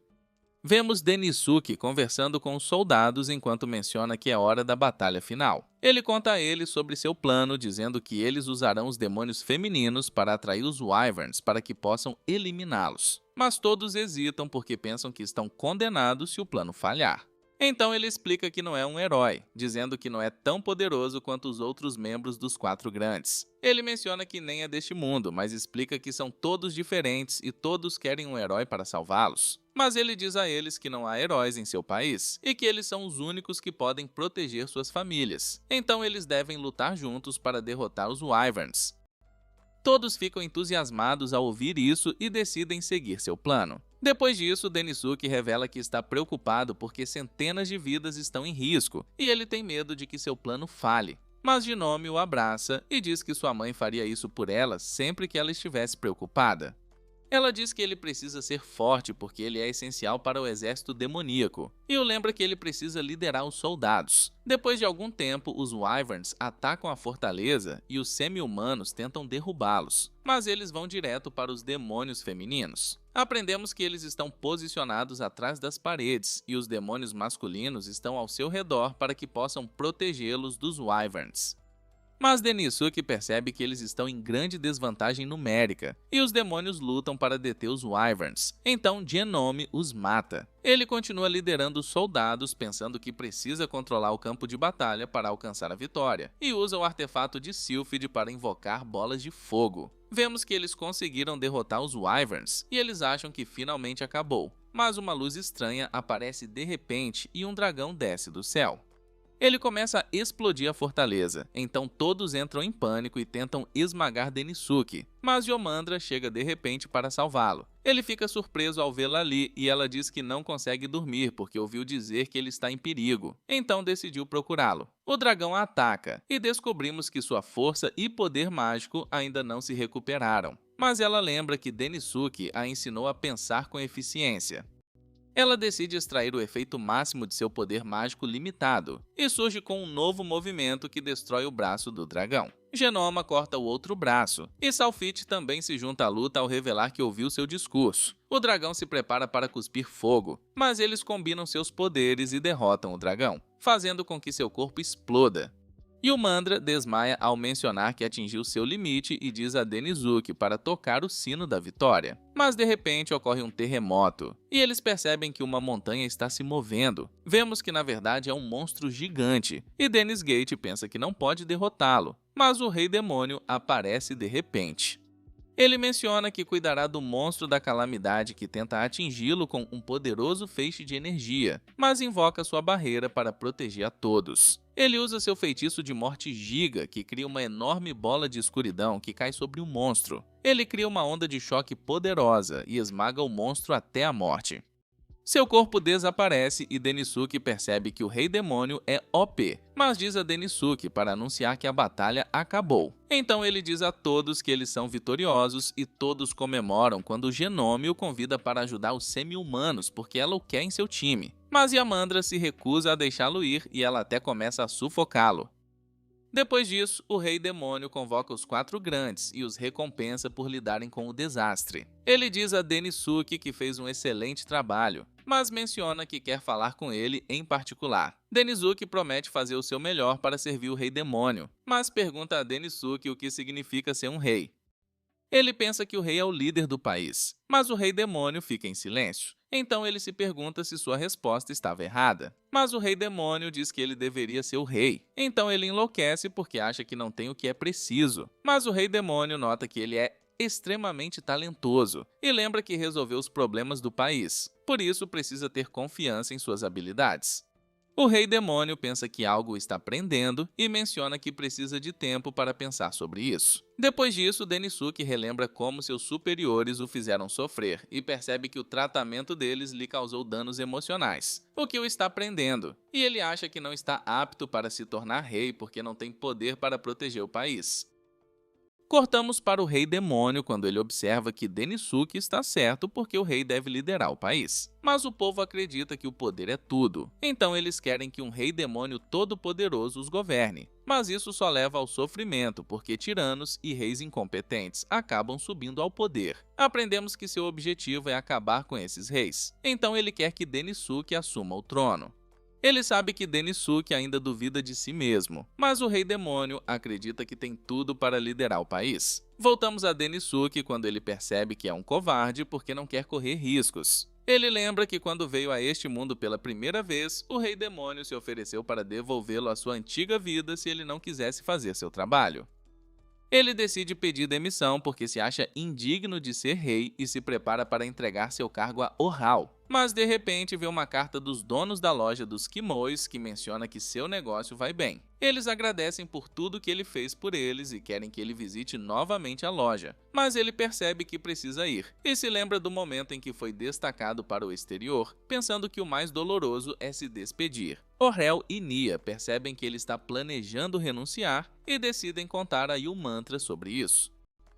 Vemos Denisuke conversando com os soldados enquanto menciona que é hora da batalha final. Ele conta a eles sobre seu plano, dizendo que eles usarão os demônios femininos para atrair os Wyverns para que possam eliminá-los. Mas todos hesitam porque pensam que estão condenados se o plano falhar. Então ele explica que não é um herói, dizendo que não é tão poderoso quanto os outros membros dos Quatro Grandes. Ele menciona que nem é deste mundo, mas explica que são todos diferentes e todos querem um herói para salvá-los. Mas ele diz a eles que não há heróis em seu país e que eles são os únicos que podem proteger suas famílias. Então eles devem lutar juntos para derrotar os Wyverns. Todos ficam entusiasmados ao ouvir isso e decidem seguir seu plano. Depois disso, Denisuke revela que está preocupado porque centenas de vidas estão em risco e ele tem medo de que seu plano falhe. Mas Genome o abraça e diz que sua mãe faria isso por ela sempre que ela estivesse preocupada. Ela diz que ele precisa ser forte porque ele é essencial para o exército demoníaco, e o lembra que ele precisa liderar os soldados. Depois de algum tempo, os Wyverns atacam a fortaleza e os semi-humanos tentam derrubá-los, mas eles vão direto para os demônios femininos. Aprendemos que eles estão posicionados atrás das paredes e os demônios masculinos estão ao seu redor para que possam protegê-los dos Wyverns. Mas Denisuke percebe que eles estão em grande desvantagem numérica, e os demônios lutam para deter os Wyverns, então Genome os mata. Ele continua liderando os soldados, pensando que precisa controlar o campo de batalha para alcançar a vitória, e usa o artefato de Sylphid para invocar bolas de fogo. Vemos que eles conseguiram derrotar os Wyverns, e eles acham que finalmente acabou, mas uma luz estranha aparece de repente e um dragão desce do céu. Ele começa a explodir a fortaleza, então todos entram em pânico e tentam esmagar Denisuke, mas Yomandra chega de repente para salvá-lo. Ele fica surpreso ao vê-la ali e ela diz que não consegue dormir porque ouviu dizer que ele está em perigo, então decidiu procurá-lo. O dragão a ataca e descobrimos que sua força e poder mágico ainda não se recuperaram, mas ela lembra que Denisuke a ensinou a pensar com eficiência. Ela decide extrair o efeito máximo de seu poder mágico limitado e surge com um novo movimento que destrói o braço do dragão. Genoma corta o outro braço e Salfit também se junta à luta ao revelar que ouviu seu discurso. O dragão se prepara para cuspir fogo, mas eles combinam seus poderes e derrotam o dragão, fazendo com que seu corpo exploda. Yomandra desmaia ao mencionar que atingiu seu limite e diz a Denisuke para tocar o sino da vitória. Mas de repente ocorre um terremoto, e eles percebem que uma montanha está se movendo. Vemos que na verdade é um monstro gigante, e Dennis Gate pensa que não pode derrotá-lo, mas o Rei Demônio aparece de repente. Ele menciona que cuidará do monstro da calamidade que tenta atingi-lo com um poderoso feixe de energia, mas invoca sua barreira para proteger a todos. Ele usa seu feitiço de morte giga, que cria uma enorme bola de escuridão que cai sobre o monstro. Ele cria uma onda de choque poderosa e esmaga o monstro até a morte. Seu corpo desaparece e Denisuke percebe que o Rei Demônio é OP, mas diz a Denisuke para anunciar que a batalha acabou. Então ele diz a todos que eles são vitoriosos e todos comemoram quando Genome o convida para ajudar os semi-humanos porque ela o quer em seu time. Mas Yamandra se recusa a deixá-lo ir e ela até começa a sufocá-lo. Depois disso, o Rei Demônio convoca os 4 grandes e os recompensa por lidarem com o desastre. Ele diz a Denisuke que fez um excelente trabalho, mas menciona que quer falar com ele em particular. Denisuke promete fazer o seu melhor para servir o Rei Demônio, mas pergunta a Denisuke o que significa ser um rei. Ele pensa que o rei é o líder do país, mas o Rei Demônio fica em silêncio. Então ele se pergunta se sua resposta estava errada. Mas o Rei Demônio diz que ele deveria ser o rei. Então ele enlouquece porque acha que não tem o que é preciso. Mas o Rei Demônio nota que ele é extremamente talentoso e lembra que resolveu os problemas do país. Por isso precisa ter confiança em suas habilidades. O Rei Demônio pensa que algo o está prendendo e menciona que precisa de tempo para pensar sobre isso. Depois disso, Denisuke relembra como seus superiores o fizeram sofrer e percebe que o tratamento deles lhe causou danos emocionais, o que o está prendendo, e ele acha que não está apto para se tornar rei porque não tem poder para proteger o país. Cortamos para o Rei Demônio quando ele observa que Denisuke está certo porque o rei deve liderar o país. Mas o povo acredita que o poder é tudo, então eles querem que um Rei Demônio todo-poderoso os governe. Mas isso só leva ao sofrimento porque tiranos e reis incompetentes acabam subindo ao poder. Aprendemos que seu objetivo é acabar com esses reis, então ele quer que Denisuke assuma o trono. Ele sabe que Denisuke ainda duvida de si mesmo, mas o Rei Demônio acredita que tem tudo para liderar o país. Voltamos a Denisuke quando ele percebe que é um covarde porque não quer correr riscos. Ele lembra que quando veio a este mundo pela primeira vez, o Rei Demônio se ofereceu para devolvê-lo à sua antiga vida se ele não quisesse fazer seu trabalho. Ele decide pedir demissão porque se acha indigno de ser rei e se prepara para entregar seu cargo a Ohal. Mas de repente vê uma carta dos donos da loja dos Kimois que menciona que seu negócio vai bem. Eles agradecem por tudo que ele fez por eles e querem que ele visite novamente a loja, mas ele percebe que precisa ir e se lembra do momento em que foi destacado para o exterior, pensando que o mais doloroso é se despedir. Orel e Nia percebem que ele está planejando renunciar e decidem contar a Yomandra sobre isso.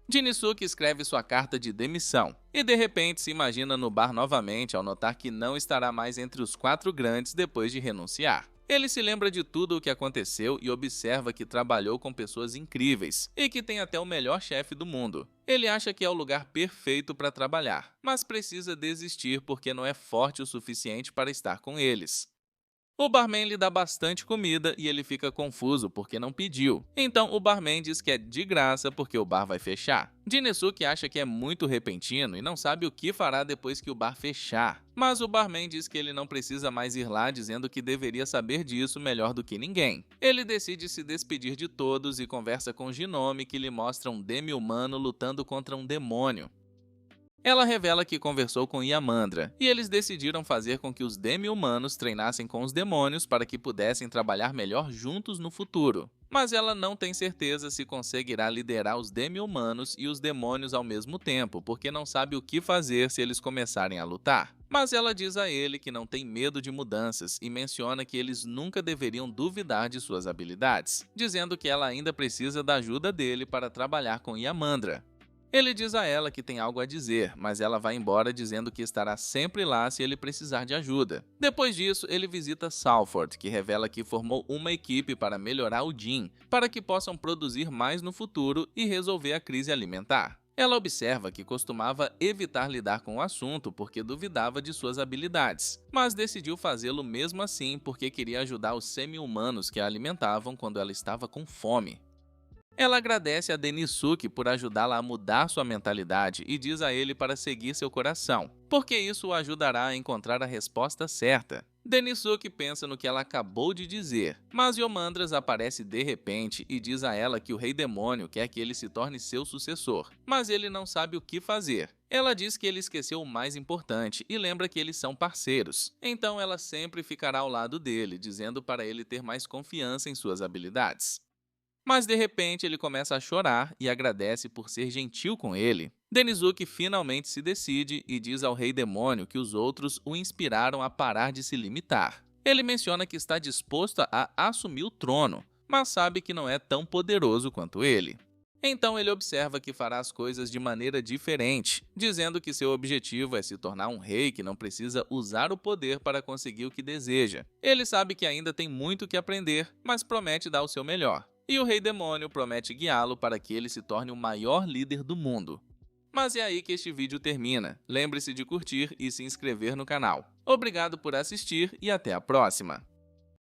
Denisuke escreve sua carta de demissão e de repente se imagina no bar novamente ao notar que não estará mais entre os 4 grandes depois de renunciar. Ele se lembra de tudo o que aconteceu e observa que trabalhou com pessoas incríveis e que tem até o melhor chefe do mundo. Ele acha que é o lugar perfeito para trabalhar, mas precisa desistir porque não é forte o suficiente para estar com eles. O barman lhe dá bastante comida e ele fica confuso porque não pediu. Então o barman diz que é de graça porque o bar vai fechar. Denisuke acha que é muito repentino e não sabe o que fará depois que o bar fechar. Mas o barman diz que ele não precisa mais ir lá, dizendo que deveria saber disso melhor do que ninguém. Ele decide se despedir de todos e conversa com Genome, que lhe mostra um demi-humano lutando contra um demônio. Ela revela que conversou com Yamandra, e eles decidiram fazer com que os demi-humanos treinassem com os demônios para que pudessem trabalhar melhor juntos no futuro. Mas ela não tem certeza se conseguirá liderar os demi-humanos e os demônios ao mesmo tempo, porque não sabe o que fazer se eles começarem a lutar. Mas ela diz a ele que não tem medo de mudanças e menciona que eles nunca deveriam duvidar de suas habilidades, dizendo que ela ainda precisa da ajuda dele para trabalhar com Yamandra. Ele diz a ela que tem algo a dizer, mas ela vai embora dizendo que estará sempre lá se ele precisar de ajuda. Depois disso, ele visita Salford, que revela que formou uma equipe para melhorar o Jin, para que possam produzir mais no futuro e resolver a crise alimentar. Ela observa que costumava evitar lidar com o assunto porque duvidava de suas habilidades, mas decidiu fazê-lo mesmo assim porque queria ajudar os semi-humanos que a alimentavam quando ela estava com fome. Ela agradece a Denisuke por ajudá-la a mudar sua mentalidade e diz a ele para seguir seu coração, porque isso o ajudará a encontrar a resposta certa. Denisuke pensa no que ela acabou de dizer, mas Yomandras aparece de repente e diz a ela que o Rei Demônio quer que ele se torne seu sucessor, mas ele não sabe o que fazer. Ela diz que ele esqueceu o mais importante e lembra que eles são parceiros, então ela sempre ficará ao lado dele, dizendo para ele ter mais confiança em suas habilidades. Mas de repente ele começa a chorar e agradece por ser gentil com ele. Denisuke finalmente se decide e diz ao Rei Demônio que os outros o inspiraram a parar de se limitar. Ele menciona que está disposto a assumir o trono, mas sabe que não é tão poderoso quanto ele. Então ele observa que fará as coisas de maneira diferente, dizendo que seu objetivo é se tornar um rei que não precisa usar o poder para conseguir o que deseja. Ele sabe que ainda tem muito que aprender, mas promete dar o seu melhor. E o Rei Demônio promete guiá-lo para que ele se torne o maior líder do mundo. Mas é aí que este vídeo termina. Lembre-se de curtir e se inscrever no canal. Obrigado por assistir e até a próxima!